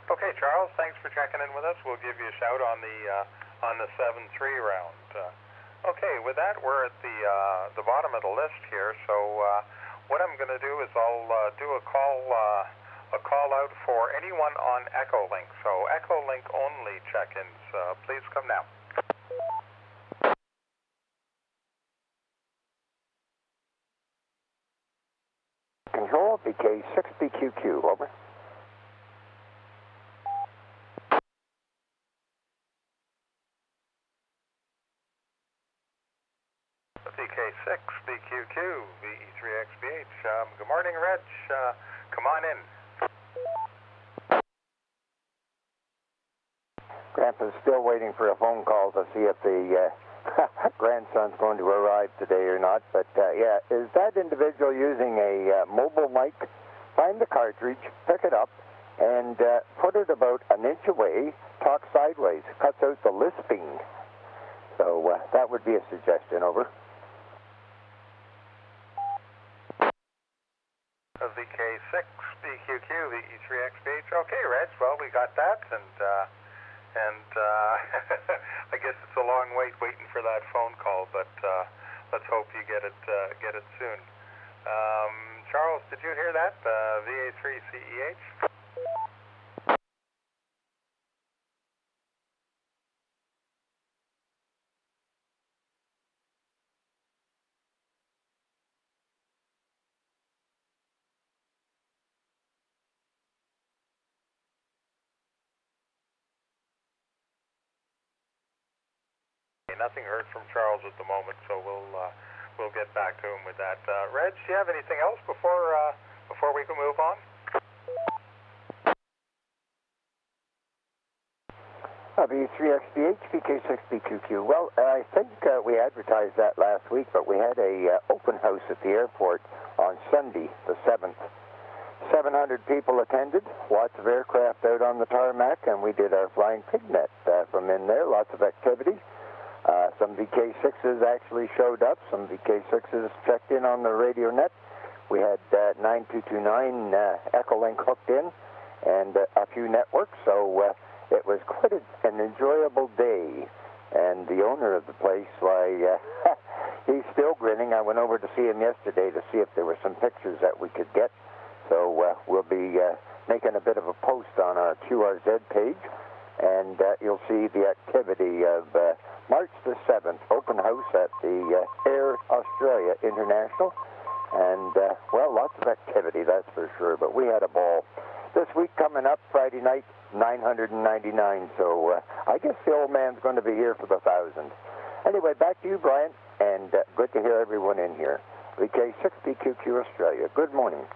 Okay, Charles, thanks for checking in with us. We'll give you a shout on the 7-3 round. Okay, with that, we're at the bottom of the list here. So what I'm going to do is I'll do a call out for anyone on Echolink. So Echolink only check-ins, please come now. Control, BK6BQQ, over. BK6, BQQ, VE3XBH. Good morning, Reg. Come on in. Grandpa's still waiting for a phone call to see if the grandson's going to arrive today or not. But yeah, is that individual using a mobile mic? Find the cartridge, pick it up, and put it about an inch away, talk sideways. Cuts out the lisping. So that would be a suggestion, over. VK6, BQQ, VE3XBH. Okay, Reg, well, we got that, and I guess it's a long wait waiting for that phone call, but let's hope you get it soon. Charles, did you hear that? VA3CEH? Nothing heard from Charles at the moment, so we'll we'll get back to him with that. Reg, do you have anything else before we can move on? VE3XBH, VK6BQQ. Well, I think we advertised that last week, but we had a open house at the airport on Sunday, the 7th. 700 people attended, lots of aircraft out on the tarmac, and we did our flying pig net from in there, lots of activity. Some VK6s actually showed up, some VK6s checked in on the radio net. We had 9229 Echolink hooked in, and a few networks, so it was quite an enjoyable day. And the owner of the place, why, he's still grinning. I went over to see him yesterday to see if there were some pictures that we could get. So we'll be making a bit of a post on our QRZ page, and you'll see the activity of March the 7th, open house at the Air Australia International. And, well, lots of activity, that's for sure, but we had a ball. This week coming up, Friday night, 999, so I guess the old man's going to be here for the 1,000. Anyway, back to you, Brian, and good to hear everyone in here. VK6BQQ Australia, good morning.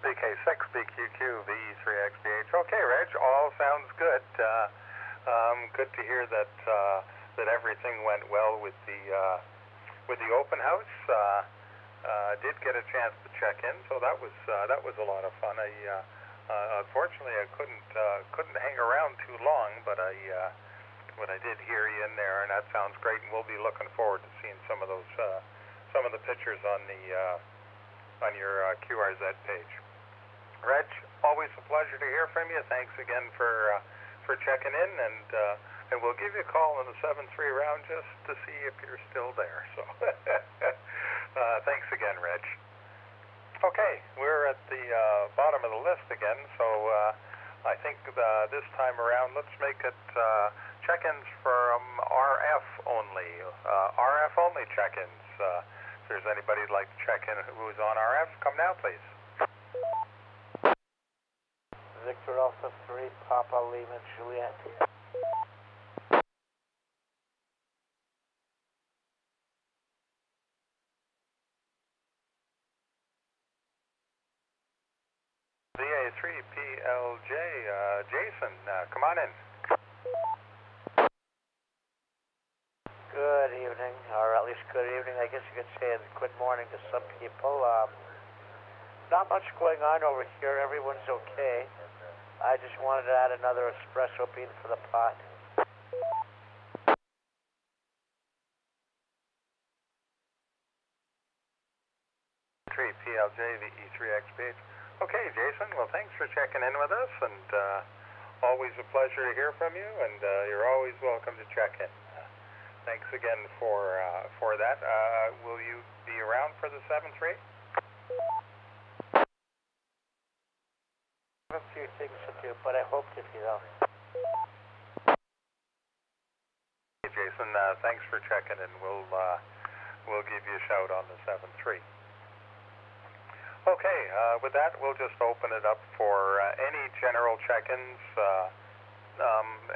VK6BQQ, VE3XBH. Okay, Reg, all sounds good. Good to hear that that everything went well with the open house. Did get a chance to check in, so that was a lot of fun. Unfortunately, I couldn't hang around too long, but I did hear you in there, and that sounds great. And we'll be looking forward to seeing some of the pictures on your QRZ page. Reg, always a pleasure to hear from you. Thanks again for checking in, and we'll give you a call on the 7-3 round just to see if you're still there. So. Thanks again, Reg. Okay, we're at the bottom of the list again, so I think this time around, let's make it check-ins from RF only. RF only check-ins. If there's anybody who'd like to check in who's on RF, come now, please. Victor Alpha 3, Papa Lima Juliet. VA3PLJ, Jason, come on in. Good evening, or at least good evening, I guess you could say, and good morning to some people. Not much going on over here, everyone's okay. I just wanted to add another espresso bean for the pot. 3PLJ, VE3XBH. Okay, Jason, well, thanks for checking in with us, and always a pleasure to hear from you, and you're always welcome to check in. Thanks again for that. Will you be around for the 7-3? I have a few things to do, but I hope to be though. Hey, Jason, thanks for checking in. We'll give you a shout on the 7-3. Okay, with that, we'll just open it up for any general check-ins.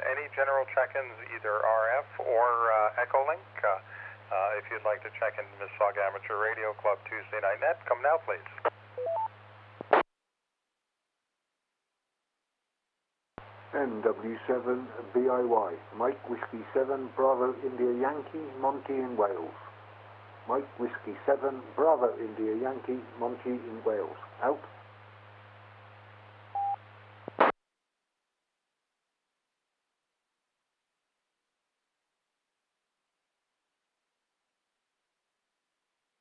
Any general check-ins, either RF or Echolink. If you'd like to check in Mississauga Amateur Radio Club Tuesday Night Net, come now, please. NW7BIY, Mike Whiskey 7, Bravo India Yankee, Monty in Wales. Mike Whiskey 7, Bravo India Yankee, Monty in Wales. Out.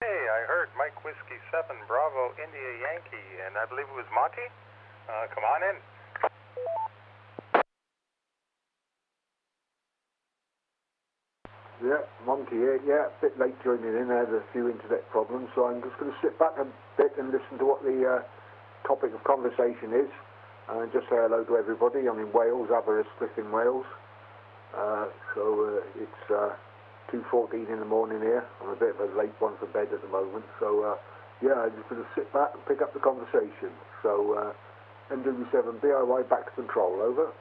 Hey, I heard Mike Whiskey 7, Bravo India Yankee, and I believe it was Monty. Come on in. Yeah, Monty here. Yeah, a bit late joining in. I had a few internet problems, so I'm just going to sit back a bit and listen to what the topic of conversation is, and just say hello to everybody. I'm in Wales, Aberystwyth in Wales. It's 2:14 in the morning here. I'm a bit of a late one for bed at the moment, so yeah, I'm just going to sit back and pick up the conversation. So NW7 BIY back to control, over.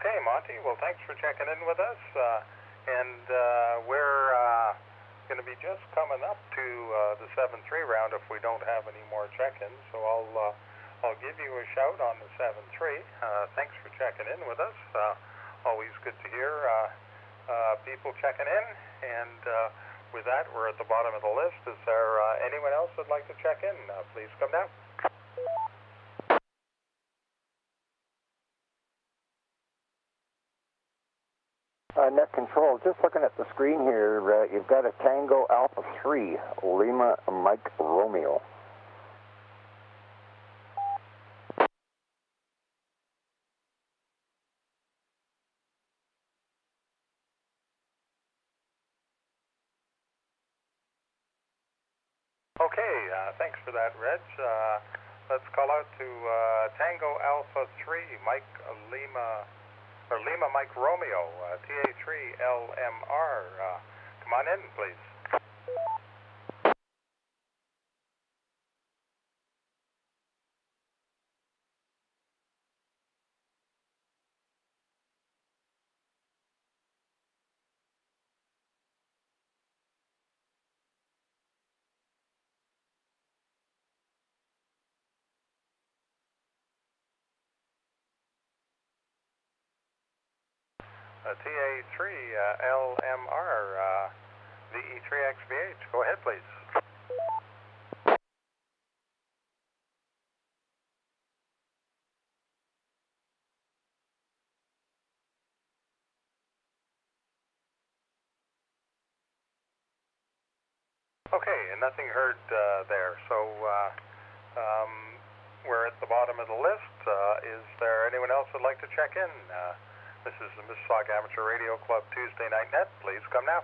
Okay, Monty, well, thanks for checking in with us. We're going to be just coming up to the 7-3 round if we don't have any more check-ins. So I'll give you a shout on the 7-3. Thanks for checking in with us. Always good to hear people checking in. And with that, we're at the bottom of the list. Is there anyone else that'd like to check in? Please come down. Net Control, just looking at the screen here, you've got a Tango Alpha 3, Lima Mike Romeo. Okay, thanks for that, Reg. Let's call out to Tango Alpha 3, Mike Lima, or Lima Mike Romeo, TA3 LMR. Come on in, please. TA3 LMR, VE3MIS VHF. Go ahead, please. Okay, and nothing heard there. So we're at the bottom of the list. Is there anyone else who'd like to check in? This is the Mississauga Amateur Radio Club Tuesday Night Net. Please come now.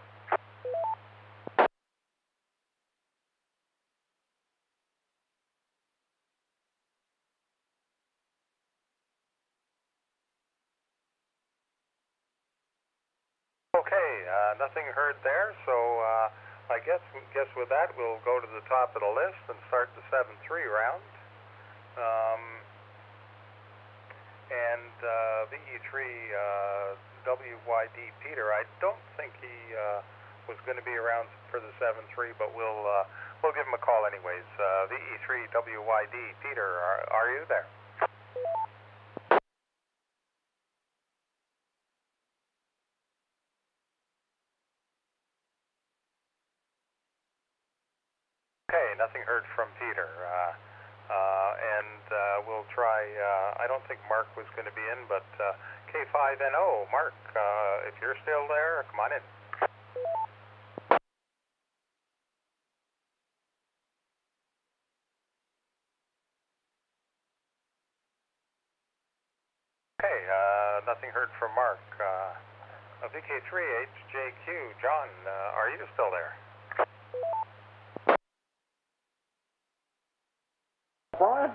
Okay, nothing heard there. So I guess with that we'll go to the top of the list and start the 7-3 round. VE3 WYD Peter, I don't think he was going to be around for the 7-3, but we'll give him a call anyways. VE3 WYD Peter, are you there? Okay, nothing heard from Peter. We'll try, I don't think Mark was going to be in, but K5NO, Mark, if you're still there, come on in. Okay, nothing heard from Mark. VK3HJQ, John, are you still there? Brian,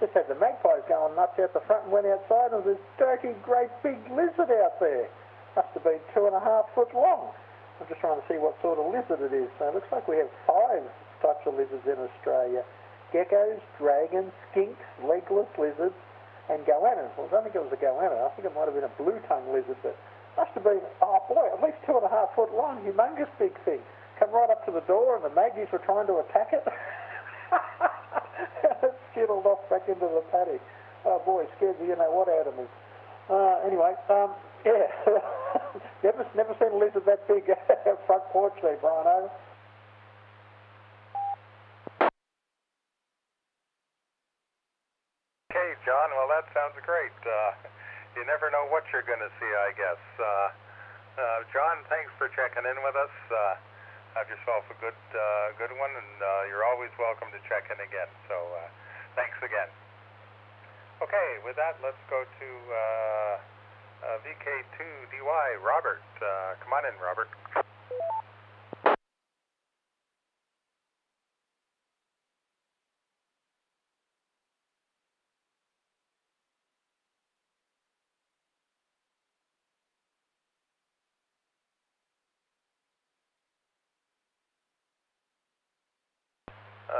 just had the magpies going nuts out the front and went outside, and there's a dirty, great big lizard out there. Must have been 2.5 foot long. I'm just trying to see what sort of lizard it is. Now, it looks like we have 5 types of lizards in Australia. Geckos, dragons, skinks, legless lizards, and goannas. Well, I don't think it was a goanna. I think it might have been a blue-tongued lizard, but must have been, oh boy, at least 2.5 foot long, humongous big thing. Come right up to the door, and the maggies were trying to attack it. It skittled off back into the paddock. Oh boy, scared the you-know-what out of me. Anyway, yeah. never seen a lizard that big front porch there, Brian, over. Okay, John, well, that sounds great. You never know what you're going to see, I guess. John, thanks for checking in with us. Have yourself a good one, and you're always welcome to check in again. So thanks again. Okay, with that, let's go to VK2DY, Robert. Come on in, Robert.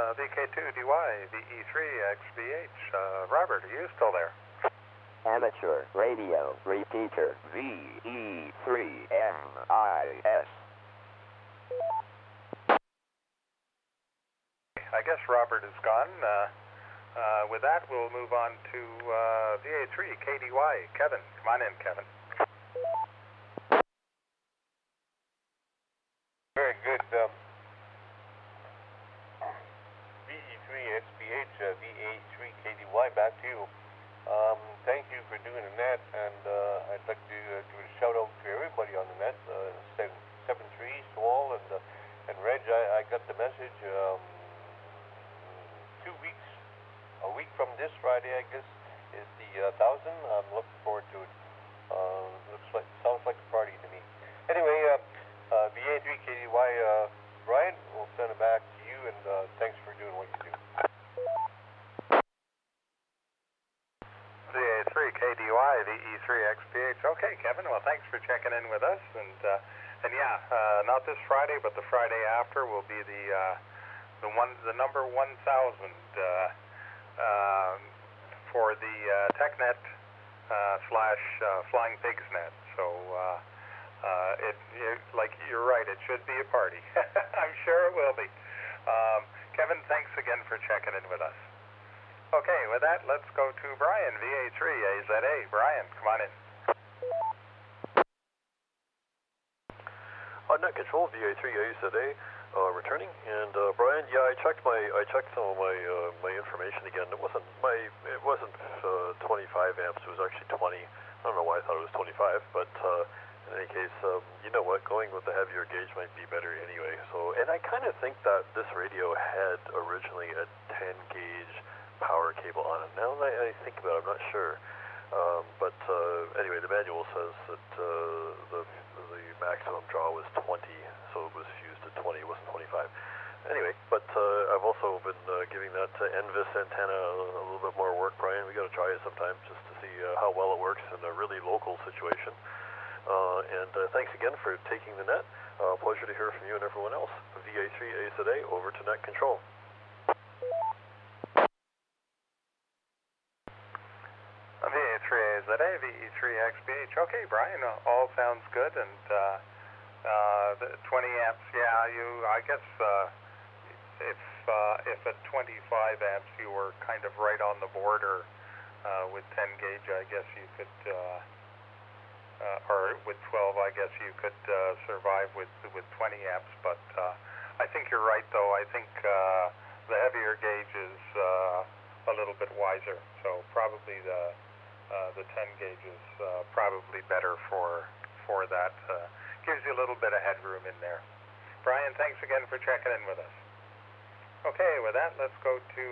VK2DY, VE3XBH. Robert, are you still there? Amateur Radio Repeater VE3MIS. I guess Robert is gone. With that, we'll move on to VA3 KDY. Kevin, come on in, Kevin. Very good. VE3SBH, VA3 KDY, back to you. Thank you for doing the net, and I'd like to give a shout out to everybody on the net, 7-3, Swall, and Reg. I got the message 2 weeks, a week from this Friday, I guess, is the 1,000. I'm looking forward to it. Sounds like a party to me. Anyway, VA3 KDY, Brian, we'll send it back to you, and thanks for doing what you do. VA3 KDY, VE3XPH. Okay, Kevin, well, thanks for checking in with us, and yeah, not this Friday, but the Friday after will be the number 1,000 for the TechNet / Flying Pigs Net. So you're right, it should be a party. I'm sure it will be. Kevin, thanks again for checking in with us. Okay, with that, let's go to Brian, VA3 AZA. Brian, come on in. Net Control, VA3 AZA, returning. And Brian, yeah, I checked some of my information again. It wasn't 25 amps. It was actually 20. I don't know why I thought it was 25, but in any case, you know what? Going with the heavier gauge might be better anyway. So, and I kind of think that this radio had originally a 10 gauge power cable on it. Now that I think about it, I'm not sure. But anyway, the manual says that the maximum draw was 20, so it was fused to 20. It wasn't 25. Anyway, but I've also been giving that NVIS antenna a little bit more work, Brian. We got to try it sometime just to see how well it works in a really local situation. And thanks again for taking the net. Pleasure to hear from you and everyone else. VA3 AZA, over to Net Control. VA3 AZA, VE3XBH. Okay, Brian, all sounds good, and the 20 amps, yeah, I guess if at 25 amps you were kind of right on the border with 10 gauge, I guess you could, or with 12, I guess you could survive with 20 amps, but I think you're right, though. I think the heavier gauge is a little bit wiser, so probably the 10 gauge is probably better for that. Gives you a little bit of headroom in there. Brian, thanks again for checking in with us. Okay, with that, let's go to,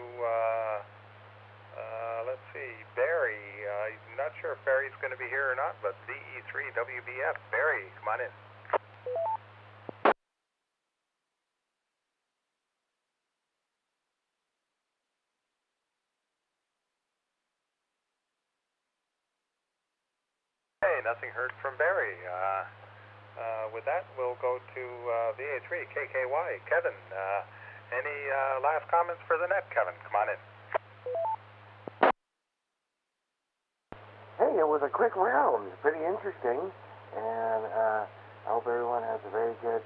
let's see, Barry. I'm not sure if Barry's going to be here or not, but VE3WBF. Barry, come on in. Hey, nothing heard from Barry. With that, we'll go to VA3 KKY. Kevin, any last comments for the net? Kevin, come on in. Hey, it was a quick round. Pretty interesting. And I hope everyone has a very good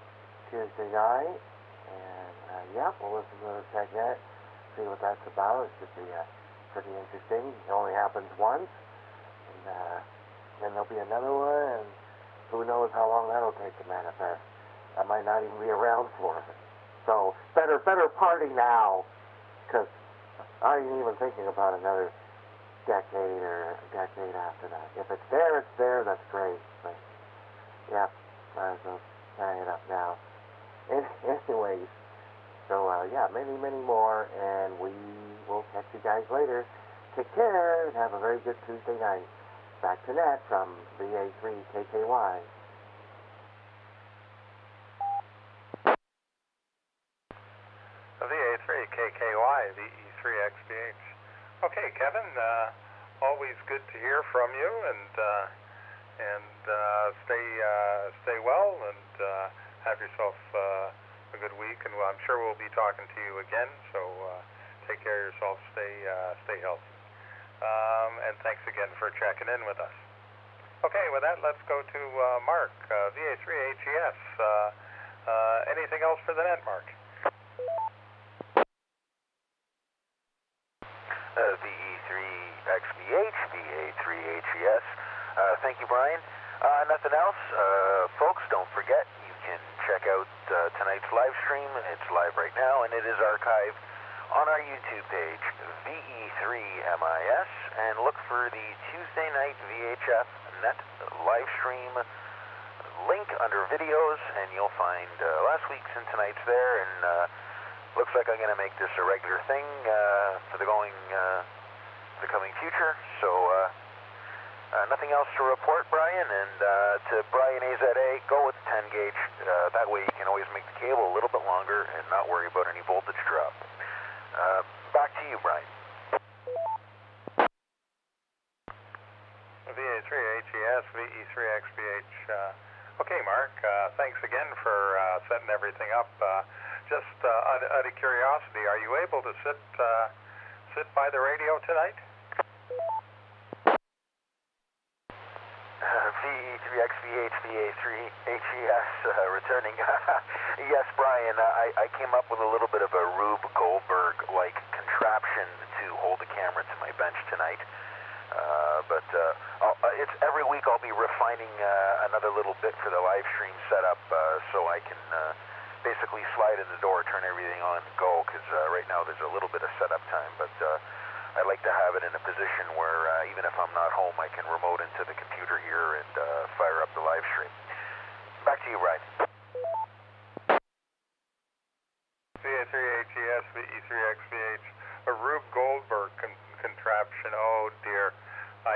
Tuesday night. And yeah, we'll listen to the TechNet, see what that's about. It should be pretty interesting. It only happens once. And then there'll be another one, and who knows how long that'll take to manifest. I might not even be around for it. So better party now, because I ain't even thinking about another decade or a decade after that. If it's there, it's there. That's great. But yeah, might as well hang it up now. Anyways, so yeah, many more, and we will catch you guys later. Take care and have a very good Tuesday night. Back to net from VA3 KKY. VA3 KKY, VE3XBH. Okay, Kevin, always good to hear from you, and stay well, and have yourself a good week, and I'm sure we'll be talking to you again, so take care of yourself, stay healthy. And thanks again for checking in with us. Okay, with that, let's go to Mark, VA3HES. Anything else for the net, Mark? VE3XVH, VA3HES. Thank you, Brian. Nothing else. Folks, don't forget, you can check out tonight's live stream. It's live right now, and it is archived on our YouTube page, VE3MIS, and look for the Tuesday night VHF NET live stream link under videos, and you'll find last week's and tonight's there, and looks like I'm going to make this a regular thing for the coming future. So nothing else to report, Brian, and to Brian AZA, go with the 10 gauge. That way you can always make the cable a little bit longer and not worry about any voltage drop. Back to you, Brian. VA3HES, VE3XBH. Okay, Mark, thanks again for setting everything up. Just out of curiosity, are you able to sit by the radio tonight? VE3XVH, VA3HES, returning. Yes, Brian, I came up with a little bit of a Rube Goldberg-like contraption to hold the camera to my bench tonight. But it's every week I'll be refining another little bit for the live stream setup, so I can basically slide in the door, turn everything on, and go, because right now there's a little bit of setup time, but I'd like to have it in a position where even if I'm not home, I can remote into the computer here and fire up the live stream. Back to you, Brian. VA3HES, VE3XVH, a Rube Goldberg contraption. Oh dear, I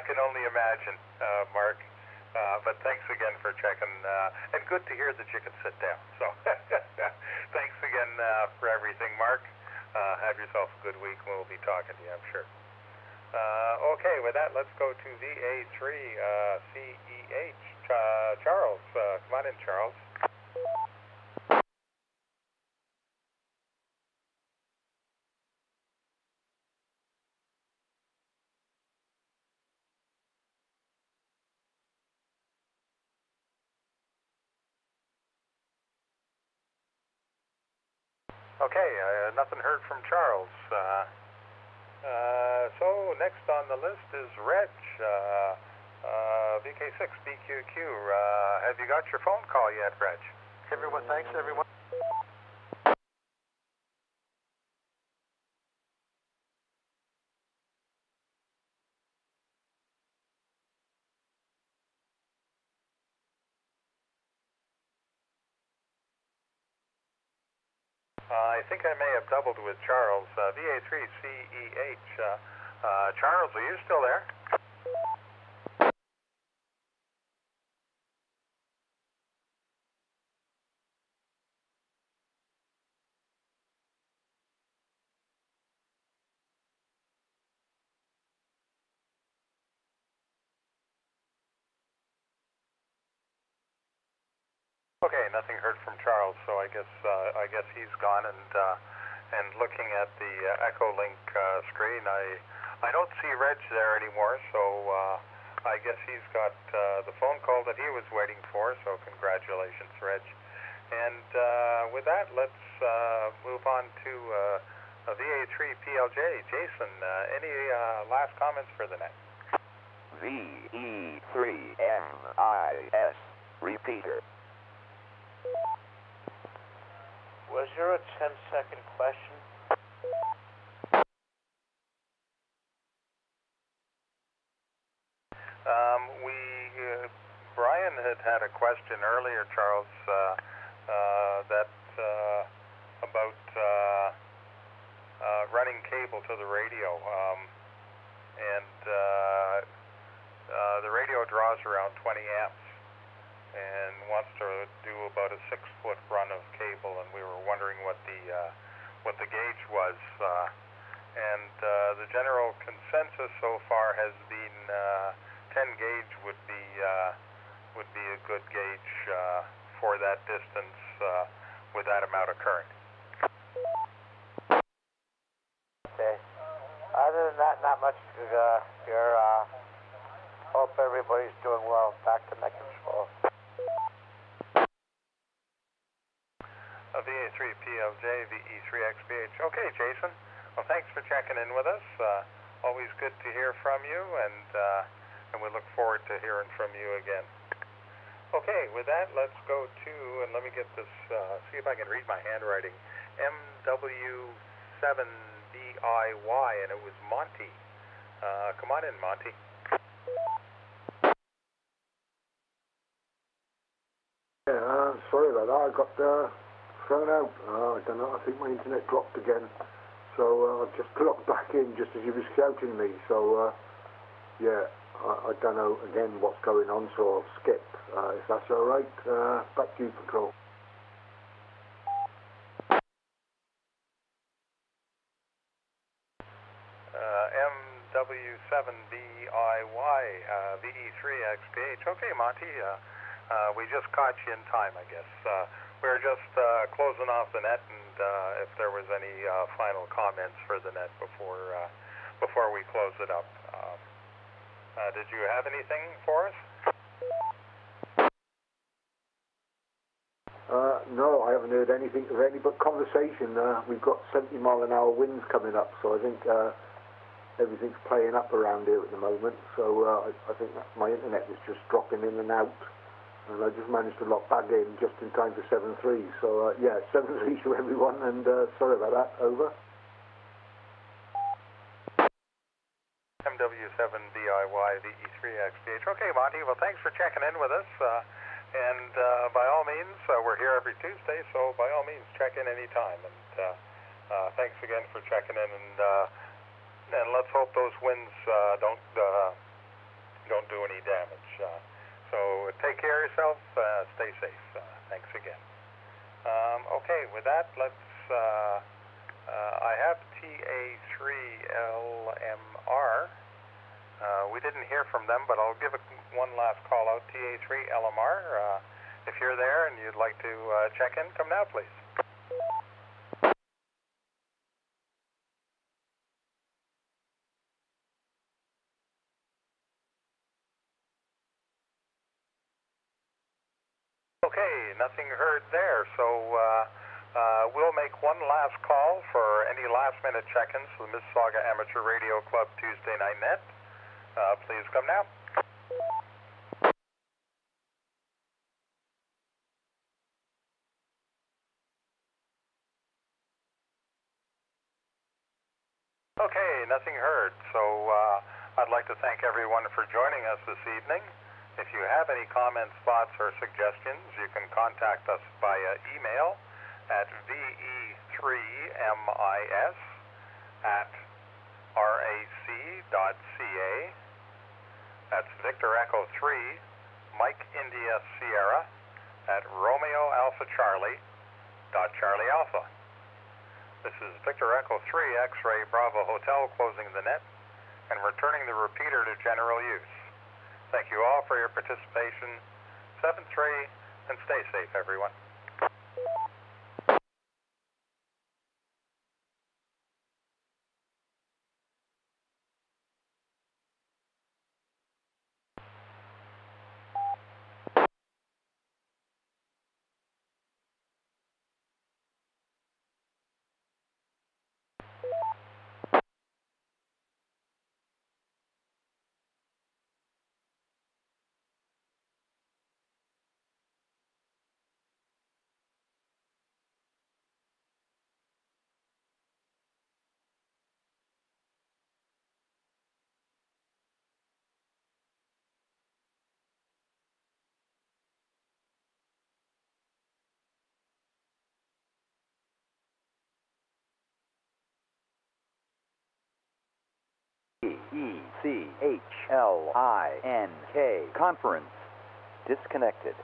can only imagine, Mark. But thanks again for checking, and good to hear that you can sit down. So thanks again for everything, Mark. Have yourself a good week. We'll be talking to you, I'm sure. Okay, with that, let's go to VA3CEH. Charles, come on in, Charles. Okay, nothing heard from Charles. So next on the list is Reg, VK6BQQ. Have you got your phone call yet, Reg? Everyone, thanks, everyone. I think I may have doubled with Charles. VA3CEH. Charles, are you still there? Okay, nothing heard from Charles, so I guess he's gone. And looking at the Echo Link screen, I don't see Reg there anymore. So I guess he's got the phone call that he was waiting for. So congratulations, Reg. And with that, let's move on to VA3PLJ. Jason, any last comments for the net? VE3MIS repeater. Was there a 10-second question? Brian had a question earlier, Charles, about running cable to the radio, and the radio draws around 20 amps. And wants to do about a 6-foot run of cable, and we were wondering what the gauge was. And the general consensus so far has been 10 gauge would be a good gauge for that distance with that amount of current. Okay. not much here. Hope everybody's doing well. Back to net control. VA3PLJ, VE3XBH. Okay, Jason. Well, thanks for checking in with us. Always good to hear from you, and we look forward to hearing from you again. Okay, with that, let's go to, and let me get this, see if I can read my handwriting, MW7BIY, and it was Monty. Come on in, Monty. Yeah, sorry about that. I got thrown out. I don't know. I think my internet dropped again. So I just logged back in just as you were shouting me. So yeah, I don't know again what's going on. So I'll skip. If that's all right. Back to you for call. MW7BIY, VE3XBH. Okay, Monty. We just caught you in time, I guess. We were just closing off the net, and if there was any final comments for the net before we close it up. Did you have anything for us? No, I haven't heard anything of any but conversation. We've got 70-mile-an-hour winds coming up, so I think everything's playing up around here at the moment. So I think that my internet was just dropping in and out. And I just managed to lock back in just in time for 7-3. So, yeah, 7-3 to everyone, and sorry about that. Over. MW7BIY, VE3XBH. Okay, Monty, well, thanks for checking in with us. And by all means, we're here every Tuesday, so by all means, check in anytime. And thanks again for checking in, and let's hope those winds don't do any damage. So take care of yourself, stay safe. Thanks again. Okay, with that, let's, I have TA3LMR. We didn't hear from them, but I'll give one last call out. TA3LMR, if you're there and you'd like to check in, come now, please. Okay, nothing heard there, so we'll make one last call for any last-minute check-ins to the Mississauga Amateur Radio Club Tuesday Night Net. Please come now. Okay, nothing heard, so I'd like to thank everyone for joining us this evening. If you have any comments, thoughts, or suggestions, you can contact us via email at VE3MIS@rac.ca. That's Victor Echo 3, Mike India Sierra at Romeo Alpha Charlie .Charlie Alpha. This is Victor Echo 3, X-Ray Bravo Hotel, closing the net and returning the repeater to general use. Thank you all for your participation. 7-3, and stay safe, everyone. VE3MIS VHF NET conference disconnected.